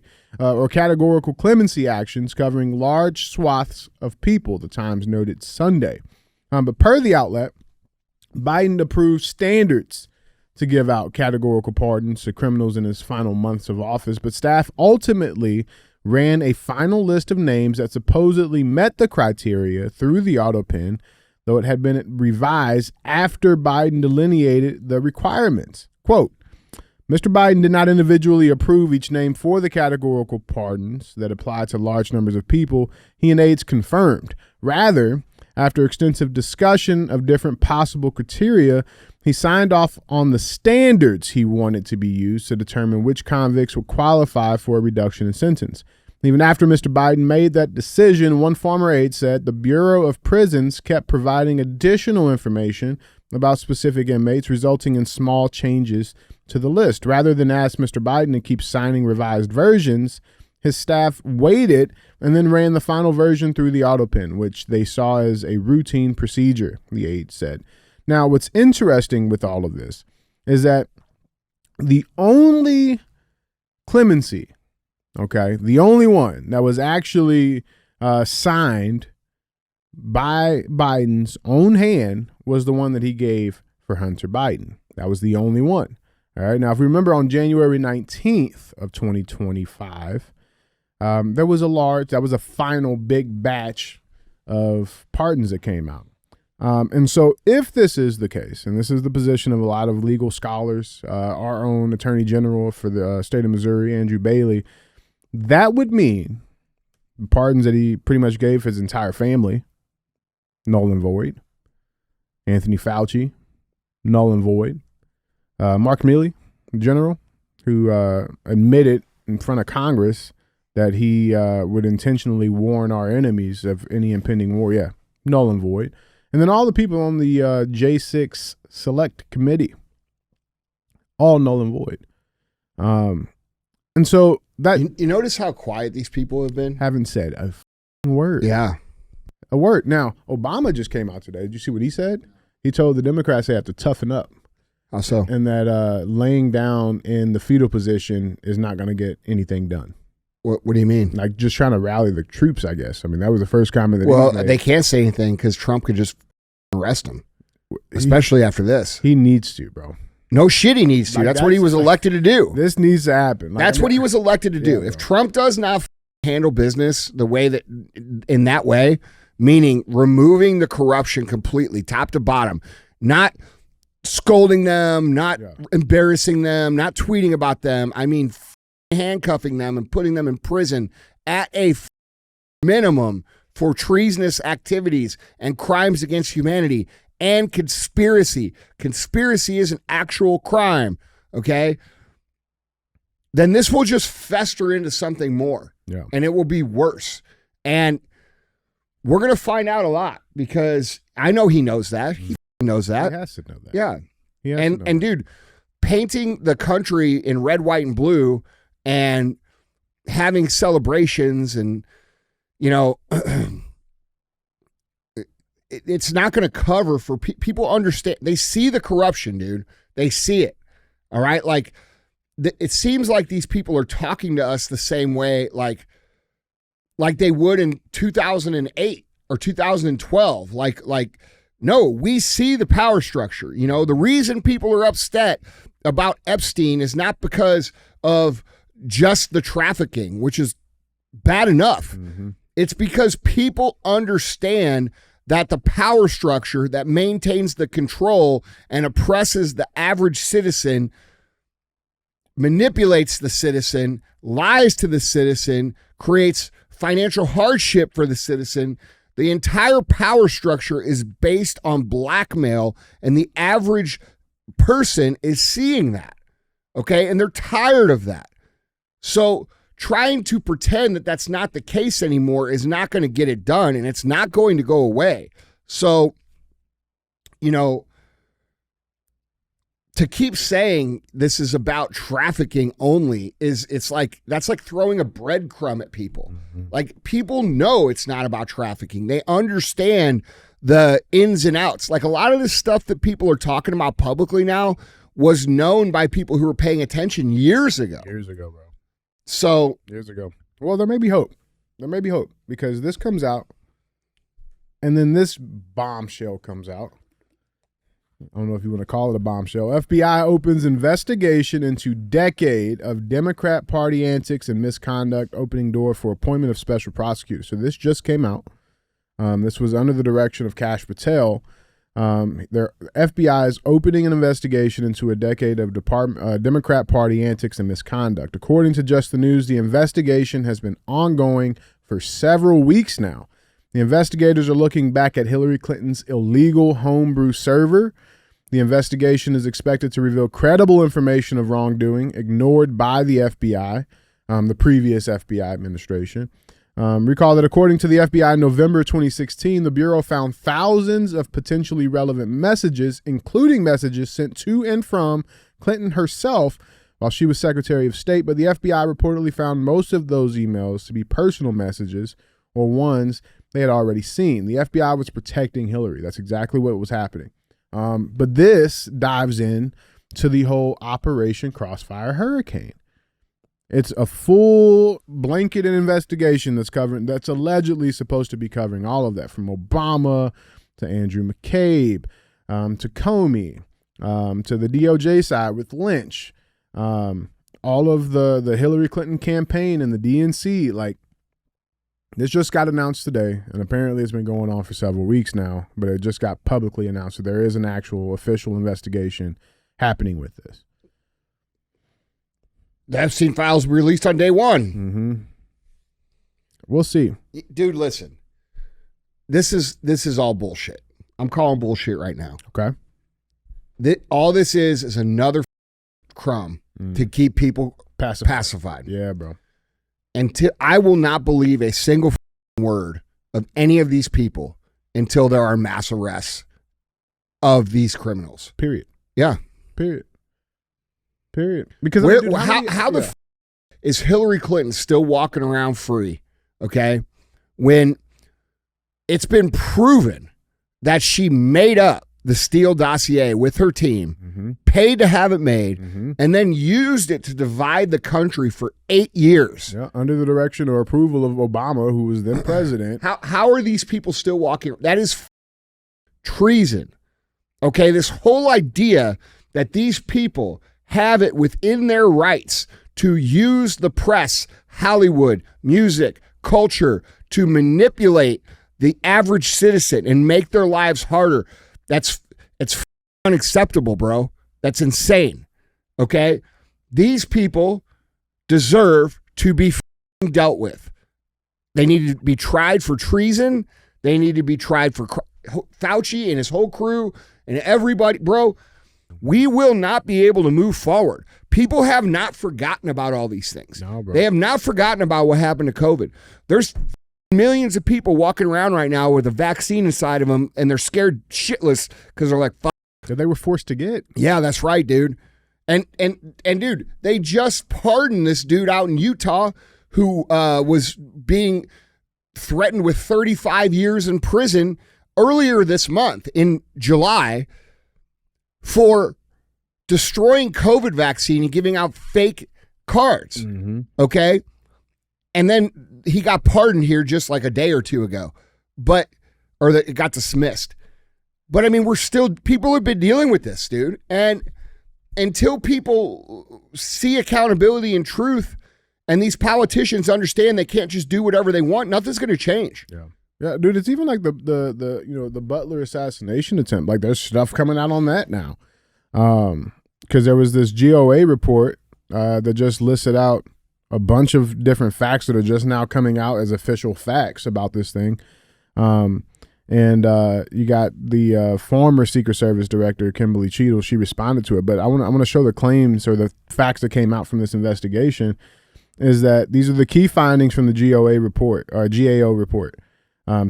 clemency actions covering large swaths of people, the Times noted Sunday. But per the outlet, Biden approved standards to give out categorical pardons to criminals in his final months of office, but staff ultimately ran a final list of names that supposedly met the criteria through the Autopen, though it had been revised after Biden delineated the requirements. Quote, Mr. Biden did not individually approve each name for the categorical pardons that apply to large numbers of people, he and aides confirmed. Rather, after extensive discussion of different possible criteria, he signed off on the standards he wanted to be used to determine which convicts would qualify for a reduction in sentence. Even after Mr. Biden made that decision, one former aide said the Bureau of Prisons kept providing additional information about specific inmates, resulting in small changes to the list. Rather than ask Mr. Biden to keep signing revised versions, his staff waited and then ran the final version through the Autopen, which they saw as a routine procedure, the aide said. Now, what's interesting with all of this is that the only clemency, the only one that was actually signed by Biden's own hand was the one that he gave for Hunter Biden. That was the only one. All right. Now, if we remember on January 19th of 2025, that was a final big batch of pardons that came out. And so if this is the case, and this is the position of a lot of legal scholars, our own Attorney General for the state of Missouri, Andrew Bailey, that would mean the pardons that he pretty much gave his entire family, null and void. Anthony Fauci, null and void. Mark Milley, the general, who admitted in front of Congress that he would intentionally warn our enemies of any impending war. Yeah, null and void. And then all the people on the J6 Select Committee, all null and void. And so that... You notice how quiet these people have been? Haven't said a word. Yeah. A word. Now, Obama just came out today. Did you see what he said? He told the Democrats they have to toughen up. How so? And that laying down in the fetal position is not going to get anything done. What do you mean? Like just trying to rally the troops, I guess. I mean, that was the first comment that he made. They can't say anything because Trump could just arrest him, especially after this. He needs to, bro. No shit, he needs to. Like, that's what he was elected to do. This needs to happen. That's what he was elected to do. Yeah, if Trump does not handle business the way that, in that way, meaning removing the corruption completely, top to bottom, not scolding them, not embarrassing them, not tweeting about them. I mean, handcuffing them and putting them in prison at a minimum for treasonous activities and crimes against humanity and conspiracy. Conspiracy is an actual crime, okay? Then this will just fester into something more, and it will be worse. And we're going to find out a lot because I know he knows that. He knows that. He has to know that. Yeah. And dude, painting the country in red, white, and blue and having celebrations and, you know, it's not going to cover for people understand. They see the corruption, dude. They see it. All right. Like it seems like these people are talking to us the same way, like they would in 2008 or 2012. Like, no, we see the power structure. You know, the reason people are upset about Epstein is not because of just the trafficking, which is bad enough. Mm-hmm. It's because people understand that the power structure that maintains the control and oppresses the average citizen, manipulates the citizen, lies to the citizen, creates financial hardship for the citizen. The entire power structure is based on blackmail, and the average person is seeing that, okay? And they're tired of that. So trying to pretend that that's not the case anymore is not going to get it done, and it's not going to go away. So, you know, to keep saying this is about trafficking only that's like throwing a breadcrumb at people. Mm-hmm. Like, people know it's not about trafficking. They understand the ins and outs. Like a lot of this stuff that people are talking about publicly now was known by people who were paying attention years ago. Years ago, bro. So Years ago. Well, there may be hope. There may be hope because this comes out and then this bombshell comes out. I don't know if you want to call it a bombshell. FBI opens investigation into decade of Democrat Party antics and misconduct, opening door for appointment of special prosecutor. So this just came out. This was under the direction of Kash Patel. Their FBI is opening an investigation into a decade of Democrat Party antics and misconduct. According to Just the News, the investigation has been ongoing for several weeks now. The investigators are looking back at Hillary Clinton's illegal homebrew server. The investigation is expected to reveal credible information of wrongdoing ignored by the FBI, the previous FBI administration. Recall that according to the FBI in November 2016, the Bureau found thousands of potentially relevant messages, including messages sent to and from Clinton herself while she was Secretary of State. But the FBI reportedly found most of those emails to be personal messages or ones they had already seen. The FBI was protecting Hillary. That's exactly what was happening. But this dives in to the whole Operation Crossfire Hurricane. It's a full blanketed investigation that's allegedly supposed to be covering all of that, from Obama to Andrew McCabe, to Comey, to the DOJ side with Lynch, all of the Hillary Clinton campaign and the DNC. Like, this just got announced today, and apparently it's been going on for several weeks now, but it just got publicly announced that there is an actual official investigation happening with this. the Epstein files were released on day one. Mm-hmm. We'll see. Dude, listen. This is all bullshit. I'm calling bullshit right now. Okay. All this is another crumb to keep people pacified. Yeah, bro. I will not believe a single word of any of these people until there are mass arrests of these criminals. Period. Yeah. Period. Because how the f is Hillary Clinton still walking around free? Okay, when it's been proven that she made up the Steele dossier with her team, paid to have it made, and then used it to divide the country for 8 years. Yeah, under the direction or approval of Obama, who was then president. How are these people still walking? That is treason. Okay, this whole idea that these people have it within their rights to use the press, Hollywood, music, culture to manipulate the average citizen and make their lives harder. It's unacceptable, bro. That's insane. Okay? These people deserve to be dealt with. They need to be tried for treason. They need to be tried for Fauci and his whole crew and everybody. Bro, we will not be able to move forward. People have not forgotten about all these things. No, bro. They have not forgotten about what happened to COVID. There's millions of people walking around right now with a vaccine inside of them, and they're scared shitless because they're like, fuck. That they were forced to get. Yeah, that's right, dude. And dude, they just pardoned this dude out in Utah who was being threatened with 35 years in prison earlier this month in July for destroying COVID vaccine and giving out fake cards. Okay. And then he got pardoned here just like a day or two ago, it got dismissed. But I mean, people have been dealing with this, dude. And until people see accountability and truth and these politicians understand they can't just do whatever they want, nothing's going to change. Yeah. Yeah, dude, it's even like the Butler assassination attempt. Like, there's stuff coming out on that now. Because there was this GOA report that just listed out a bunch of different facts that are just now coming out as official facts about this thing. And you got the former Secret Service director, Kimberly Cheadle. She responded to it. But I want to show the claims or the facts that came out from this investigation is that these are the key findings from the GAO report.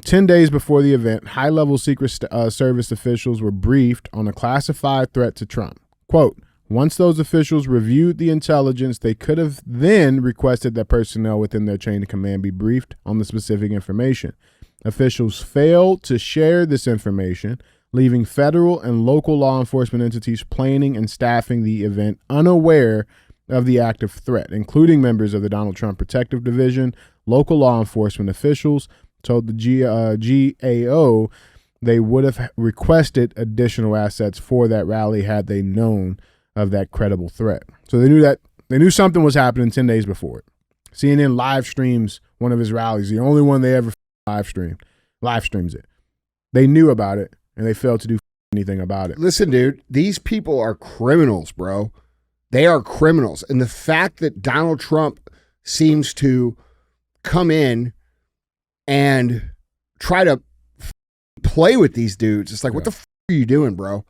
10 days before the event, high-level Secret Service officials were briefed on a classified threat to Trump. Quote, once those officials reviewed the intelligence, they could have then requested that personnel within their chain of command be briefed on the specific information. Officials failed to share this information, leaving federal and local law enforcement entities planning and staffing the event unaware of the active threat, including members of the Donald Trump Protective Division. Local law enforcement officials told the GAO they would have requested additional assets for that rally had they known of that credible threat. So they knew something was happening 10 days before it. CNN live streams one of his rallies, the only one they ever live streams it. They knew about it, and they failed to do anything about it. Listen, dude, these people are criminals, bro. They are criminals. And the fact that Donald Trump seems to come in and try to play with these dudes, it's like, what the are you doing, bro?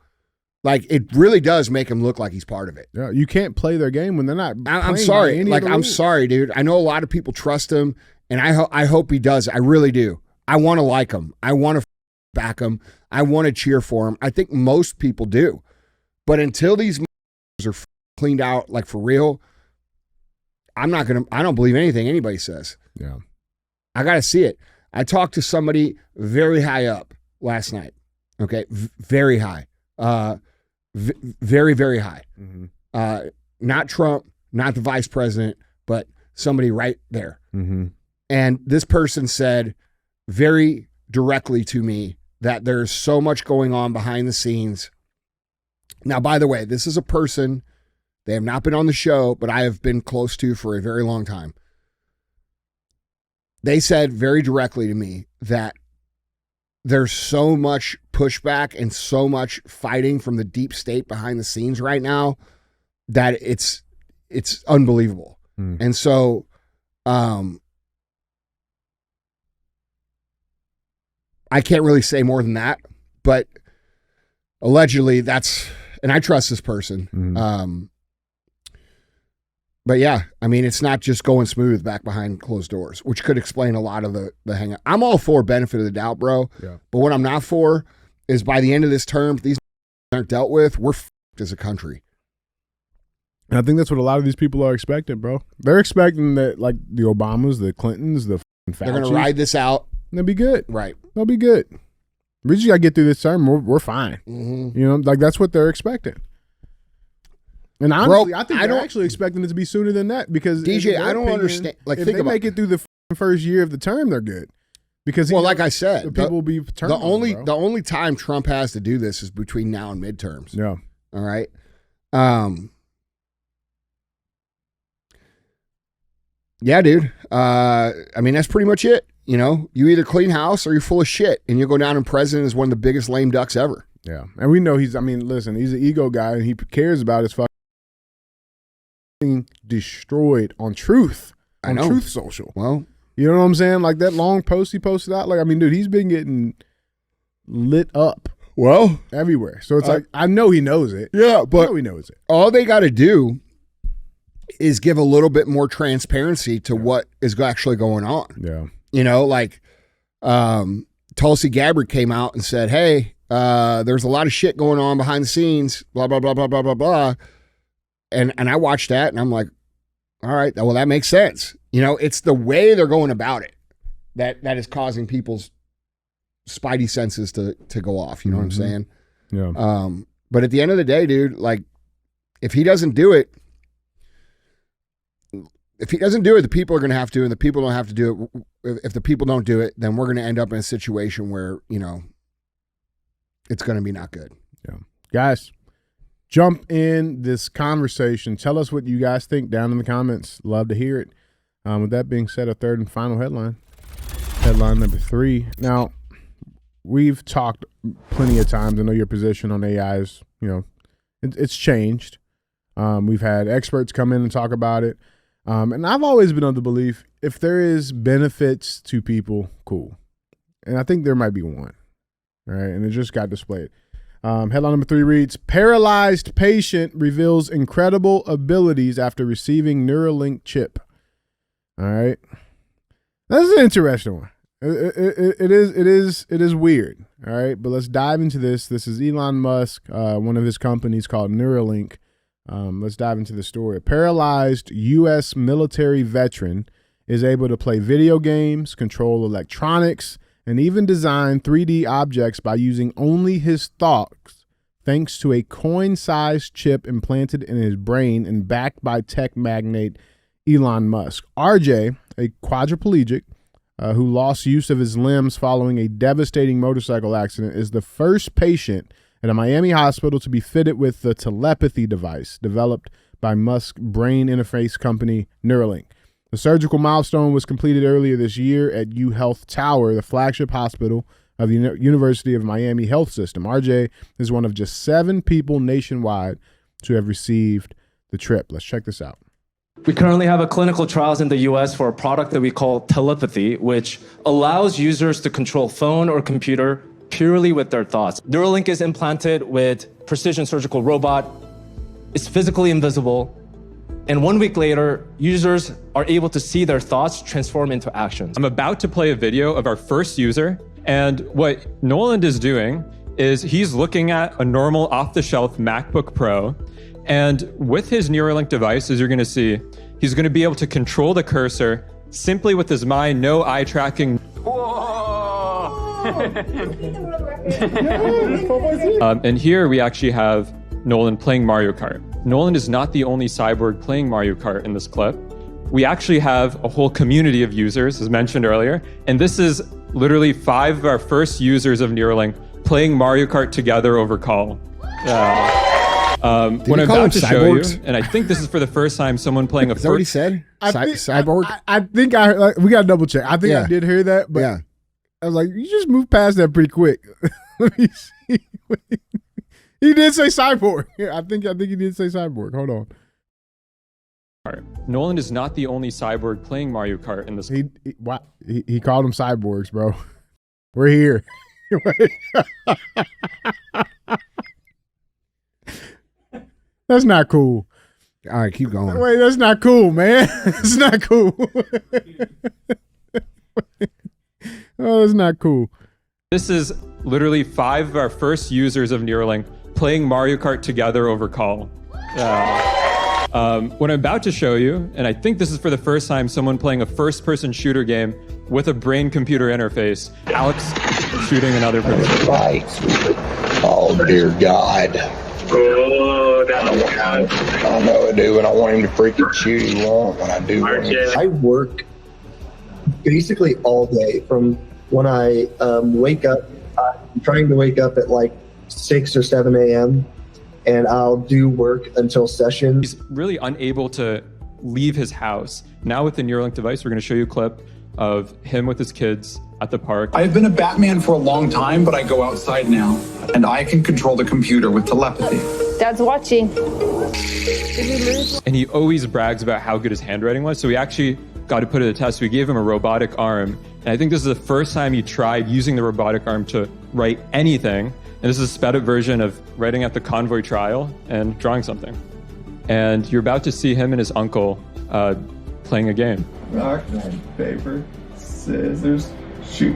Like, it really does make him look like he's part of it. Yeah, you can't play their game when they're not. I'm sorry. Like, I'm sorry, dude. I know a lot of people trust him, and I hope he does. I really do. I want to like him. I want to back him. I want to cheer for him. I think most people do. But until these are cleaned out, like for real, I don't believe anything anybody says. Yeah. I got to see it. I talked to somebody very high up last night. Okay. Very high. Very, very high. Mm-hmm. Not Trump, not the vice president, but somebody right there. Mm-hmm. And this person said very directly to me that there's so much going on behind the scenes. Now, by the way, this is a person, they have not been on the show, but I have been close to for a very long time. They said very directly to me that there's so much pushback and so much fighting from the deep state behind the scenes right now that it's unbelievable. And so, I can't really say more than that, but allegedly that's, and I trust this person. But yeah, I mean, it's not just going smooth back behind closed doors, which could explain a lot of the hang up. I'm all for benefit of the doubt, bro. Yeah. But what I'm not for is by the end of this term, if these aren't dealt with, we're f***ed as a country. And I think that's what a lot of these people are expecting, bro. They're expecting that, like, the Obamas, the Clintons, the Faucis, They're going to ride this out. They'll be good. Right. They'll be good. We just got to get through this term. We're fine. Mm-hmm. You know, like, that's what they're expecting. And honestly, I think they're actually expecting it to be sooner than that because DJ, I don't understand. Like, if think they about make it through the first year of the term, they're good. Because like I said, the people will be the only time Trump has to do this is between now and midterms. Yeah. All right. Yeah, dude. I mean, that's pretty much it. You know, you either clean house or you're full of shit, and you'll go down in president as one of the biggest lame ducks ever. Yeah, and we know he's an ego guy, and he cares about his fucking destroyed on Truth, on Truth Social. Well, you know what I'm saying? Like that long post he posted out. Like, I mean, dude, he's been getting lit up. Well, everywhere. So it's like, I know he knows it. Yeah, but I know he knows it. All they got to do is give a little bit more transparency to what is actually going on. Yeah. You know, like Tulsi Gabbard came out and said, hey, there's a lot of shit going on behind the scenes, blah, blah, blah, blah, blah, blah, blah. And I watched that and I'm like, all right, well, that makes sense. You know, it's the way they're going about it that is causing people's spidey senses to go off. You know what I'm saying? Yeah. But at the end of the day, dude, like if he doesn't do it, the people are going to have to, and the people don't have to do it. If the people don't do it, then we're going to end up in a situation where, you know, it's going to be not good. Yeah. Guys, jump in this conversation. Tell us what you guys think down in the comments. Love to hear it. With that being said, a third and final headline. Headline number 3. Now, we've talked plenty of times. I know your position on AI is, you know, it's changed. We've had experts come in and talk about it. And I've always been of the belief if there is benefits to people, cool. And I think there might be one. All right. And it just got displayed. Headline number 3 reads, paralyzed patient reveals incredible abilities after receiving Neuralink chip. All right. That's an interesting one. It is weird. All right. But let's dive into this. This is Elon Musk, one of his companies called Neuralink. Let's dive into the story. A paralyzed U.S. military veteran is able to play video games, control electronics, and even design 3D objects by using only his thoughts, thanks to a coin-sized chip implanted in his brain and backed by tech magnate Elon Musk. RJ, a quadriplegic who lost use of his limbs following a devastating motorcycle accident, is the first patient at a Miami hospital to be fitted with the telepathy device developed by Musk's brain interface company Neuralink. The surgical milestone was completed earlier this year at UHealth Tower, the flagship hospital of the University of Miami Health System. RJ is one of just 7 people nationwide to have received the trip. Let's check this out. We currently have a clinical trials in the US for a product that we call telepathy, which allows users to control phone or computer purely with their thoughts. Neuralink is implanted with precision surgical robot. It's physically invisible. And 1 week later, users are able to see their thoughts transform into actions. I'm about to play a video of our first user. And what Nolan is doing is he's looking at a normal off-the-shelf MacBook Pro. And with his Neuralink device, as you're going to see, he's going to be able to control the cursor simply with his mind, no eye tracking. And here we actually have Nolan playing Mario Kart. Nolan is not the only cyborg playing Mario Kart in this clip. We actually have a whole community of users, as mentioned earlier, and this is literally 5 of our first users of Neuralink playing Mario Kart together over call. What I'm about to show you, and I think this is for the first time someone playing a. Is that what he said? Cyborg. I think we got to double check. I think I did hear that, but I was like, you just moved past that pretty quick. Let me see. He did say cyborg. I think he did say cyborg. Hold on. Nolan is not the only cyborg playing Mario Kart in this. He called them cyborgs, bro. We're here. That's not cool. All right, keep going. Wait, that's not cool, man. It's not cool. Oh, that's not cool. This is literally 5 of our first users of Neuralink playing Mario Kart together over call. What I'm about to show you, and I think this is for the first time someone playing a first-person shooter game with a brain-computer interface. Alex shooting another person. Right. Oh, dear God. Oh, that was God. I know I do, and I want him to freaking shoot you on when I do. I work basically all day from when I wake up. I'm trying to wake up at like 6 or 7 a.m. and I'll do work until session. He's really unable to leave his house. Now with the Neuralink device, we're going to show you a clip of him with his kids at the park. I've been a Batman for a long time, but I go outside now, and I can control the computer with telepathy. Dad's watching. And he always brags about how good his handwriting was, so we actually got to put it to the test. We gave him a robotic arm, and I think this is the first time he tried using the robotic arm to write anything. And this is a sped up version of writing at the convoy trial and drawing something. And you're about to see him and his uncle playing a game. Rock, paper, scissors, shoot.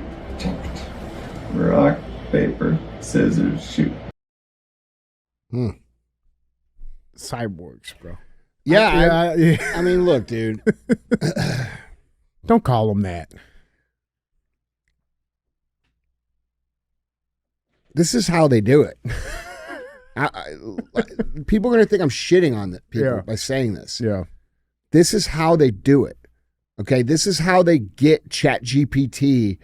Rock, paper, scissors, shoot. Cyborgs, bro. Yeah. I mean, look, dude. Don't call them that. This is how they do it. People are going to think I'm shitting on the people by saying this. Yeah. This is how they do it. Okay. This is how they get ChatGPT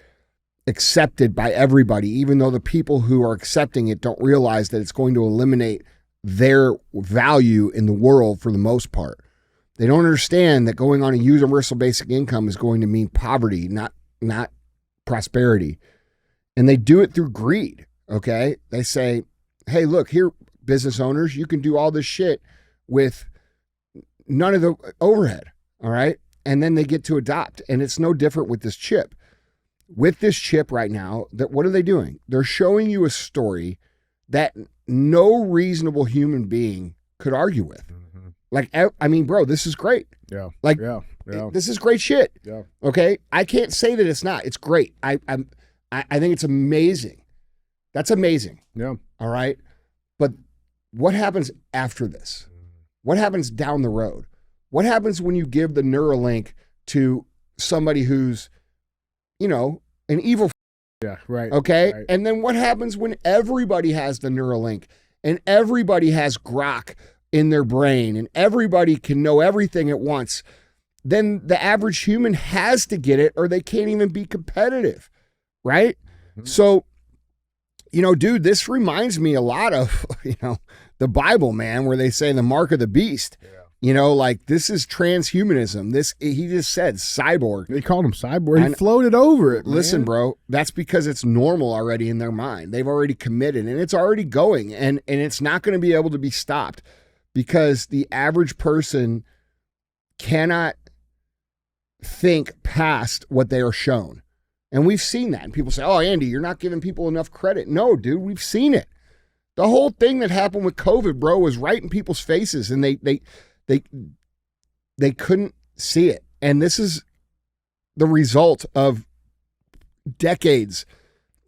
accepted by everybody, even though the people who are accepting it don't realize that it's going to eliminate their value in the world for the most part. They don't understand that going on a universal basic income is going to mean poverty, not prosperity. And they do it through greed. Okay. They say, hey, look here, business owners, you can do all this shit with none of the overhead. All right. And then they get to adopt. And it's no different with this chip. With this chip right now, what are they doing? They're showing you a story that no reasonable human being could argue with. Mm-hmm. Like, I mean, bro, this is great. Yeah. Like, this is great shit. Yeah. Okay. I can't say that it's not. It's great. I think it's amazing. That's amazing. Yeah. All right. But what happens after this? What happens down the road? What happens when you give the Neuralink to somebody who's, you know, an evil Yeah, right. Okay. Right. And then what happens when everybody has the Neuralink and everybody has grok in their brain and everybody can know everything at once? Then the average human has to get it or they can't even be competitive. Right. Mm-hmm. So, dude, this reminds me a lot of, the Bible, man, where they say the mark of the beast. Yeah. Like this is transhumanism. He just said cyborg. They called him cyborg. He floated over it. Listen, man. bro, that's because it's normal already in their mind. They've already committed and it's already going and it's not going to be able to be stopped because the average person cannot think past what they are shown. And we've seen that. And people say, oh, Andy, you're not giving people enough credit. No, dude, we've seen it. The whole thing that happened with COVID, bro, was right in people's faces and they couldn't see it. And this is the result of decades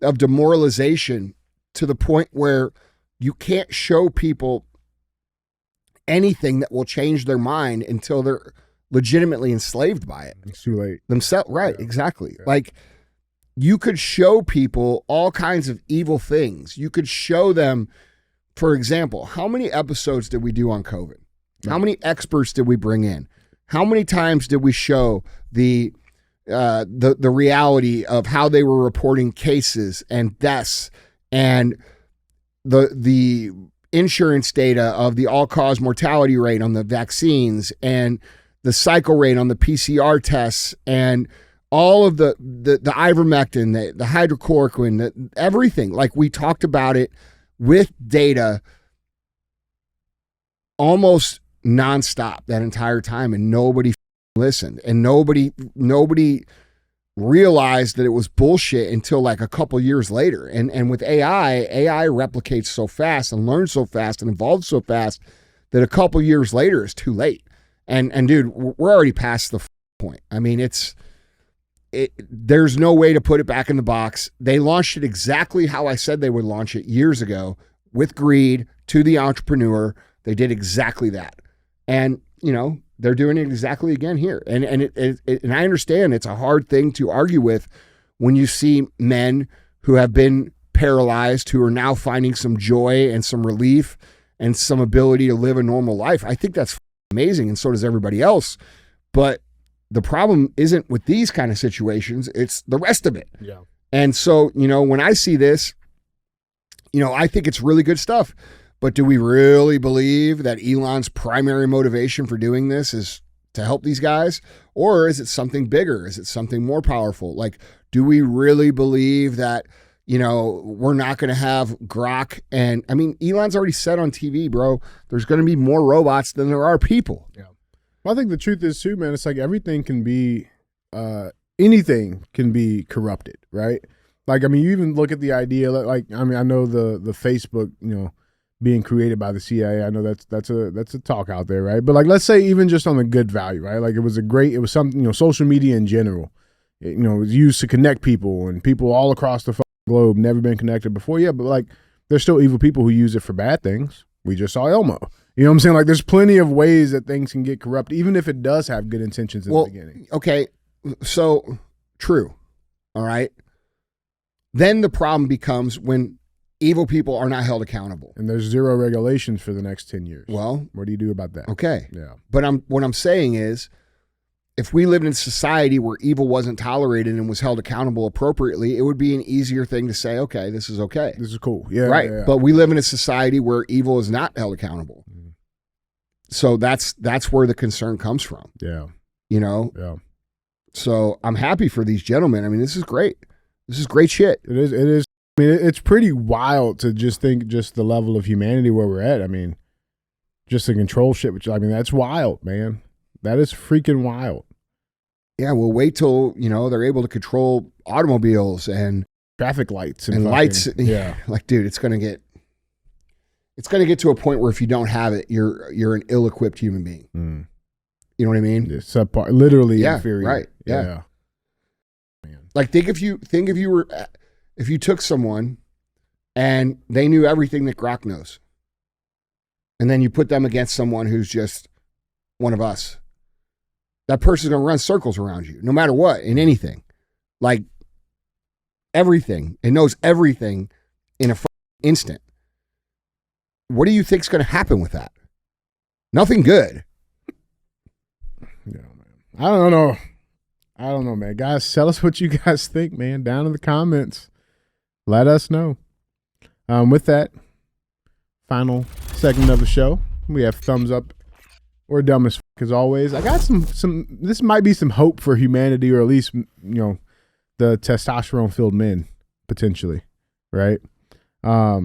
of demoralization to the point where you can't show people anything that will change their mind until they're legitimately enslaved by it. It's too late. Themselves, right, yeah. Exactly. Yeah. Like, you could show people all kinds of evil things. You could show them, for example, how many episodes did we do on COVID? How many experts did we bring in? How many times did we show the reality of how they were reporting cases and deaths and the insurance data of the all-cause mortality rate on the vaccines and the cycle rate on the PCR tests and all of the ivermectin, the hydrochloroquine, everything. Like, we talked about it with data almost nonstop that entire time, and nobody listened, and nobody realized that it was bullshit until like a couple years later. And with AI replicates so fast and learns so fast and evolves so fast that a couple years later is too late. And dude, we're already past the point. I mean, there's no way to put it back in the box. They launched it exactly how I said they would launch it years ago, with greed to the entrepreneur. They did exactly that. And, they're doing it exactly again here. And and I understand it's a hard thing to argue with when you see men who have been paralyzed, who are now finding some joy and some relief and some ability to live a normal life. I think that's amazing. And so does everybody else. But the problem isn't with these kind of situations. It's the rest of it. Yeah. And so, when I see this, I think it's really good stuff. But do we really believe that Elon's primary motivation for doing this is to help these guys? Or is it something bigger? Is it something more powerful? Like, do we really believe that, we're not going to have grok? And I mean, Elon's already said on TV, bro, there's going to be more robots than there are people. Yeah. Well, I think the truth is too, man, it's like everything can be, anything can be corrupted, right? Like, I mean, you even look at the idea, like, I mean, I know the Facebook, being created by the CIA. I know that's a talk out there, right? But like, let's say even just on the good value, right? Like, it was something, social media in general, it was used to connect people, and people all across the globe never been connected before. Yeah, but like, there's still evil people who use it for bad things. We just saw Elmo. You know what I'm saying? Like, there's plenty of ways that things can get corrupt, even if it does have good intentions in the beginning. Okay, so true. All right. Then the problem becomes when evil people are not held accountable. And there's zero regulations for the next 10 years. Well, what do you do about that? Okay. Yeah. But what I'm saying is, if we lived in a society where evil wasn't tolerated and was held accountable appropriately, it would be an easier thing to say, okay, this is okay. This is cool. Yeah. Right. Yeah. But we live in a society where evil is not held accountable. Mm. So that's where the concern comes from. Yeah. Yeah. So I'm happy for these gentlemen. I mean, this is great. This is great shit. It is. I mean, it's pretty wild to just think just the level of humanity where we're at. I mean, just the control shit, which, I mean, that's wild, man. That is freaking wild. Yeah, we'll wait till, they're able to control automobiles and traffic lights and lights. Yeah. Like, dude, it's going to get to a point where if you don't have it, you're an ill-equipped human being. Mm. You know what I mean? Yeah, subpar, literally inferior. Right. Yeah. Man. Like, think if you took someone and they knew everything that grok knows, and then you put them against someone who's just one of us, that person's going to run circles around you no matter what, in anything. Like, everything. It knows everything in a instant. What do you think's going to happen with that? Nothing good. Yeah, man. I don't know, man. Guys, tell us what you guys think, man. Down in the comments. Let us know. With that, final segment of the show, we have thumbs up or dumb as fuck as always. I got some. This might be some hope for humanity, or at least the testosterone-filled men potentially, right? A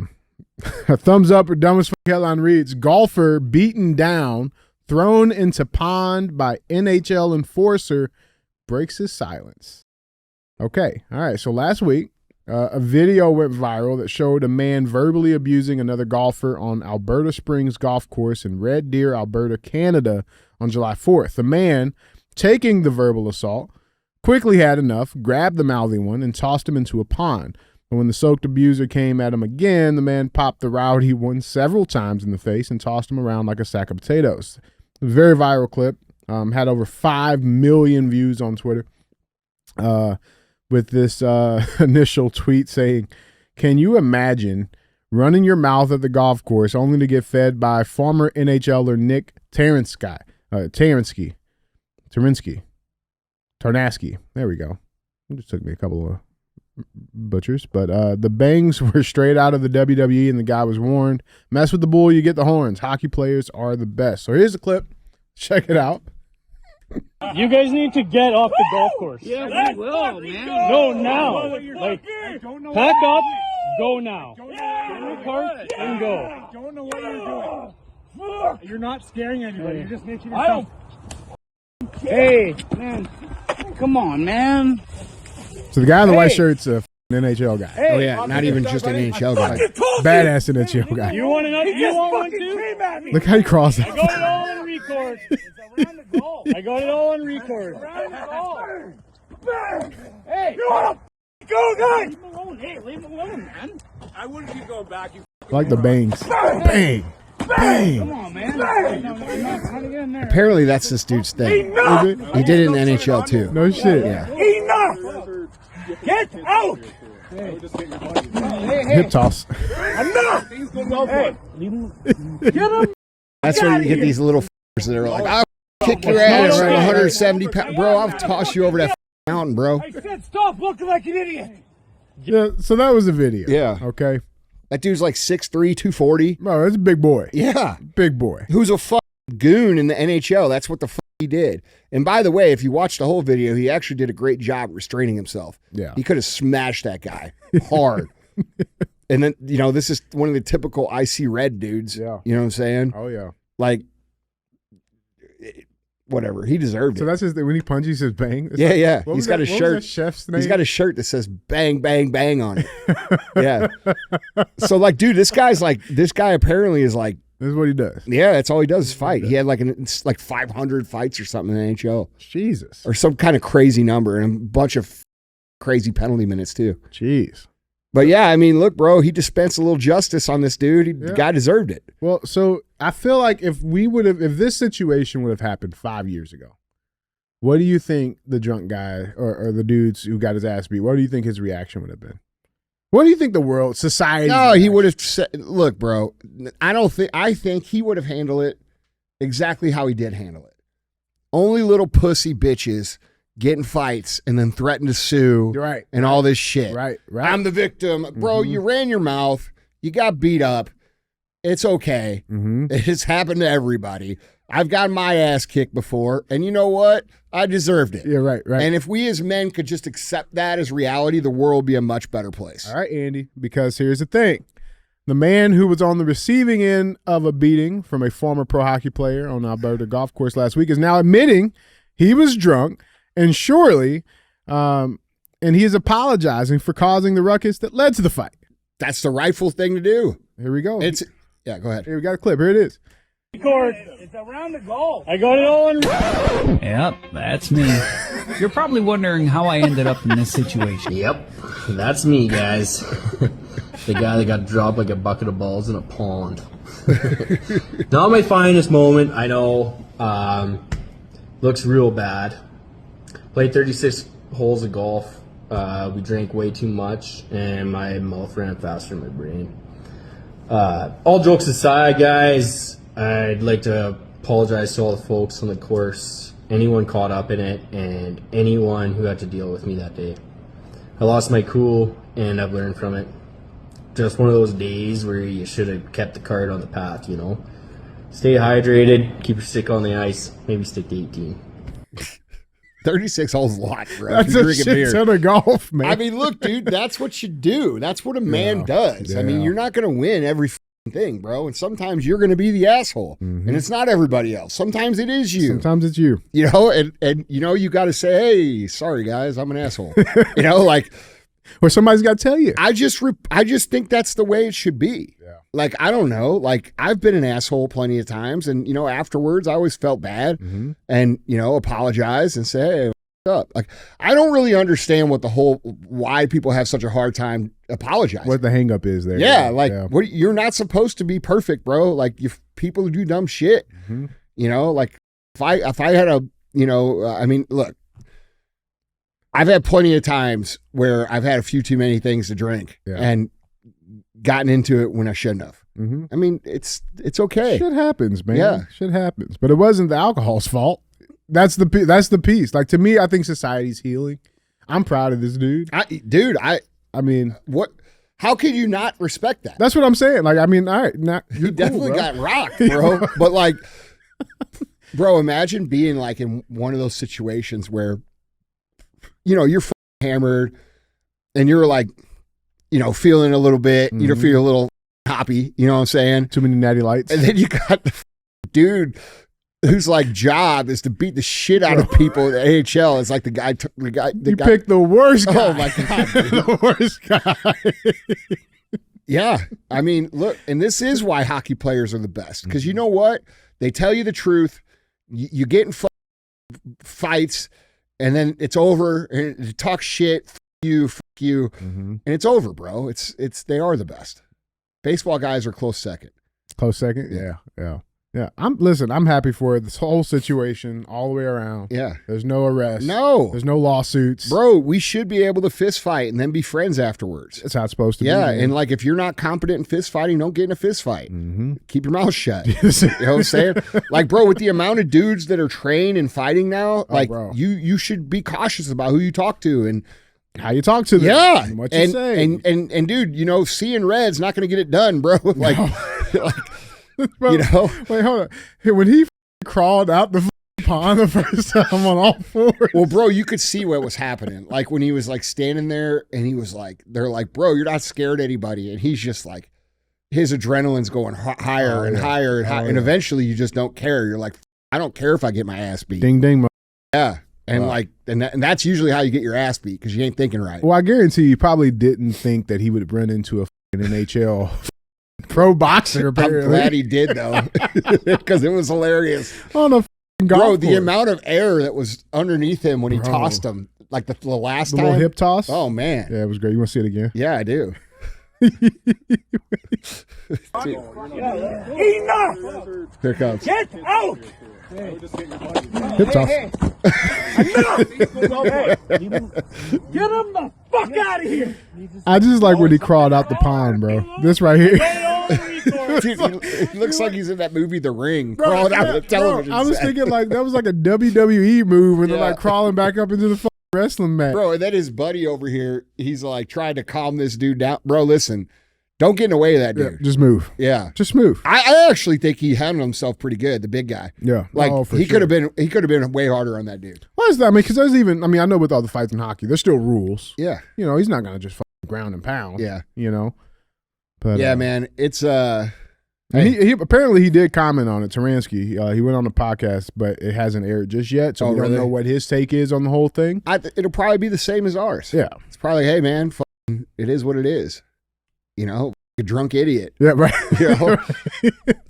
thumbs up or dumb as fuck headline reads: golfer beaten down, thrown into pond by NHL enforcer, breaks his silence. Okay, all right. So last week, a video went viral that showed a man verbally abusing another golfer on Alberta Springs Golf Course in Red Deer, Alberta, Canada on July 4th. The man, taking the verbal assault, quickly had enough, grabbed the mouthy one, and tossed him into a pond. But when the soaked abuser came at him again, the man popped the rowdy one several times in the face and tossed him around like a sack of potatoes. It was a very viral clip. Had over 5 million views on Twitter. With this initial tweet saying, "Can you imagine running your mouth at the golf course only to get fed by former NHLer Nick Tarnaski? There we go. It just took me a couple of butchers. But the bangs were straight out of the WWE, and the guy was warned, mess with the bull, you get the horns. Hockey players are the best." So here's the clip. Check it out. You guys need to get off the golf course. Yeah, we will, man. Go now. Like, pack up, go now. Get in the car and go. I don't know what you're doing. You're not scaring anybody. You're just making yourself. Hey, man. Come on, man. So the guy in the white shirt's a NHL guy. Oh yeah, not even just an NHL guy. Badass NHL guy. You want another? You want one too? Look how he crossed I got it all on record. I got it all on record. Hey, you want to go, guys? Leave him alone. Hey, leave him alone, man. I wouldn't keep going back. You like the bangs. Bang. Bang. Come on, man. Apparently that's this dude's thing. He did it in the NHL too. No shit. Yeah. Enough! Get out! Hip toss. Enough! Hey, get him! That's where you get these little f***ers that are like, I'll kick your ass at 170 pounds. Bro, I'll toss you over that mountain, bro. I said stop looking like an idiot! Yeah, so that was a video. Yeah. Okay. That dude's like 6'3", 240. Bro, that's a big boy. Yeah. Big boy. Who's a fucking goon in the NHL. That's what the fuck he did. And by the way, if you watch the whole video, he actually did a great job restraining himself. Yeah. He could have smashed that guy hard. And then, this is one of the typical icy red dudes. Yeah. You know what I'm saying? Oh, yeah. Like, whatever. He deserved it. So that's his thing. When he punches, he says bang? It's yeah. Like, He's got a shirt. What was that chef's name? He's got a shirt that says bang, bang, bang on it. Yeah. So, like, dude, this guy apparently is like, this is what he does. yeah, that's all he does is fight. He had like 500 fights or something in the NHL. Jesus. Or some kind of crazy number and a bunch of crazy penalty minutes too. Jeez. But yeah, I mean, look, bro, he dispensed a little justice on this dude. The guy deserved it. Well, so I feel like if this situation would have happened 5 years ago, what do you think the drunk guy or the dudes who got his ass beat, what do you think his reaction would have been? What do you think the world, society? No, he would have said, look, bro, I think he would have handled it exactly how he did handle it. Only little pussy bitches get in fights and then threaten to sue and all this shit. Right. I'm the victim. Bro, you ran your mouth. You got beat up. It's okay. It has happened to everybody. I've gotten my ass kicked before, and you know what? I deserved it. Yeah, right. And if we as men could just accept that as reality, the world would be a much better place. All right, Andy, because here's the thing. The man who was on the receiving end of a beating from a former pro hockey player on Alberta golf course last week is now admitting he was drunk, and surely, and he is apologizing for causing the ruckus that led to the fight. That's the rightful thing to do. Here we go. Yeah, go ahead. Here we got a clip. Here it is. It's around the goal. I got it all in. Yep, that's me. You're probably wondering how I ended up in this situation. Yep, that's me, guys. The guy that got dropped like a bucket of balls in a pond. Not my finest moment, I know. Looks real bad. Played 36 holes of golf. We drank way too much, and my mouth ran faster than my brain. All jokes aside, guys, I'd like to apologize to all the folks on the course, anyone caught up in it, and anyone who had to deal with me that day. I lost my cool, and I've learned from it. Just one of those days where you should have kept the cart on the path, you know? Stay hydrated, keep your stick on the ice, maybe stick to 18. 36 holes a lot, bro. That's a shit ton of golf, man. I mean, look, dude, that's what you do. That's what a man does. I mean, you're not going to win every thing, bro. And sometimes you're going to be the asshole. And it's not everybody else. Sometimes it is you. Sometimes it's you. You know, and you know, you got to say, hey, sorry, guys, I'm an asshole. You know, like. Or somebody's got to tell you. I just think that's the way it should be. Yeah. Like, I don't know. Like, I've been an asshole plenty of times. And, you know, afterwards, I always felt bad and, you know, apologize and say, hey, what's up? Like, I don't really understand what why people have such a hard time apologizing. What the hang up is there. Yeah. Like, what, you're not supposed to be perfect, bro. Like, people who do dumb shit, you know, like, if I had a, you know, I mean, look. I've had plenty of times where I've had a few too many things to drink and gotten into it when I shouldn't have. I mean, it's okay. Shit happens, man. Yeah. Shit happens. But it wasn't the alcohol's fault. That's the piece. Like, to me, I think society's healing. I'm proud of this dude. I mean, what? How can you not respect that? That's what I'm saying. Like, I mean, all right, you definitely got rocked, bro. But like, bro, imagine being like in one of those situations where, you know, you're hammered and you're like, you know, feeling a little bit, you know, feeling a little hoppy, you know what I'm saying? Too many natty lights. And then you got the dude whose like job is to beat the shit out of people at AHL. It's like the guy. You picked the worst guy. Oh my God. The worst guy. Yeah. I mean, look, and this is why hockey players are the best. Because you know what? They tell you the truth. You get in fights. And then it's over, and you talk shit, fuck you, and it's over, bro. It's they are the best. Baseball guys are close second. Close second? Yeah. I'm happy for it. This whole situation all the way around. Yeah. There's no arrest. No. There's no lawsuits. Bro, we should be able to fist fight and then be friends afterwards. That's how it's supposed to be. Yeah, and like if you're not competent in fist fighting, don't get in a fist fight. Keep your mouth shut. You know what I'm saying? Like, bro, with the amount of dudes that are trained in fighting now, like you should be cautious about who you talk to and how you talk to them. Yeah. And what you say. And dude, you know, seeing red's not going to get it done, bro. Like, Bro, you know, wait, hold on. When he crawled out the pond the first time on all fours. Well, bro, you could see what was happening. Like when he was like standing there and he was like, they're like, bro, you're not scared of anybody. And he's just like, his adrenaline's going higher and higher and higher. And eventually you just don't care. You're like, I don't care if I get my ass beat. Ding, ding. Yeah. And like, and that's usually how you get your ass beat because you ain't thinking right. Well, I guarantee you probably didn't think that he would run into a NHL pro boxer. Apparently. I'm glad he did though, because it was hilarious. On a golf bro, the course. amount of air that was underneath him when he tossed him, like the last time, little hip toss. Oh man, yeah, it was great. You want to see it again? Yeah, I do. Enough! Here it comes. Get out! Hip toss. Get him the fuck out of here! I just like when he crawled out the pond, bro. This right here. Dude, it looks like he's in that movie The Ring, crawling out of the television I was set. thinking like that was like a WWE move when they're like crawling back up into the fucking wrestling match. Bro, and then his buddy over here, he's like trying to calm this dude down. Bro, listen, don't get in the way of that dude. Yeah, just move. Yeah. Just move. I actually think he handled himself pretty good, the big guy. Yeah. Like he could have been way harder on that dude. Why is that? I mean, because there's even, I mean, I know with all the fights in hockey, there's still rules. Yeah. You know, he's not going to just fucking ground and pound. Yeah. You know? But yeah, man, it's he apparently he did comment on it. Taransky, he went on the podcast, but it hasn't aired just yet, so we don't know what his take is on the whole thing. It'll probably be the same as ours. Yeah, it's probably, hey man, it is what it is. You know, a drunk idiot. Yeah, right. You know?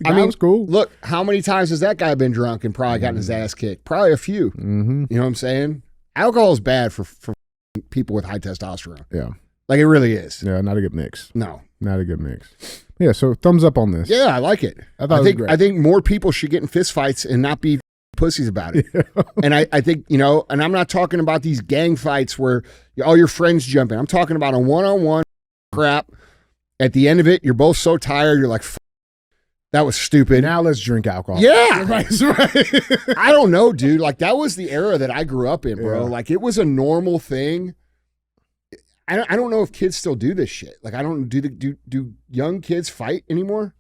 I mean, it's cool. Look, how many times has that guy been drunk and probably gotten his ass kicked? Probably a few. Mm-hmm. You know what I'm saying? Alcohol is bad for people with high testosterone. Yeah, like it really is. Yeah, not a good mix. No, not a good mix. Yeah, so thumbs up on this. Yeah, I like it. I think more people should get in fist fights and not be pussies about it. And I think, you know, and I'm not talking about these gang fights where all your friends jump in. I'm talking about a one-on-one crap. At the end of it, you're both so tired. You're like, that was stupid. Now let's drink alcohol. Yeah. Right. I don't know, dude. Like, that was the era that I grew up in, bro. Yeah. Like, it was a normal thing. I don't know if kids still do this shit. Like, I don't do young kids fight anymore?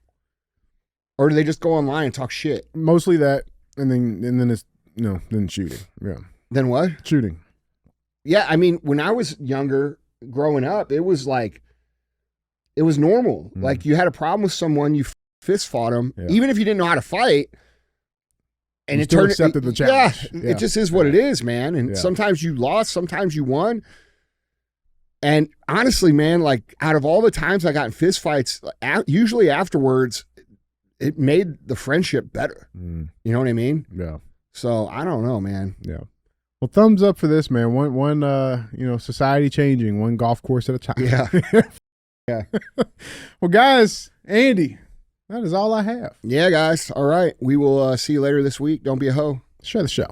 Or do they just go online and talk shit? Mostly that, and then it's then shooting. Yeah. Then what? Shooting. Yeah, I mean, when I was younger, growing up, it was like, it was normal. Like, you had a problem with someone, you fist fought them, even if you didn't know how to fight. And you it still turned accepted the challenge. Yeah, it just is what it is, man. And sometimes you lost, sometimes you won. And honestly, man, like, out of all the times I got in fist fights, usually afterwards, it made the friendship better. You know what I mean? Yeah. So I don't know, man. Yeah. Well, thumbs up for this, man. One society changing, one golf course at a time. Yeah. Yeah. Well, guys, Andy, that is all I have. Yeah, guys. All right. We will see you later this week. Don't be a hoe. Share the show.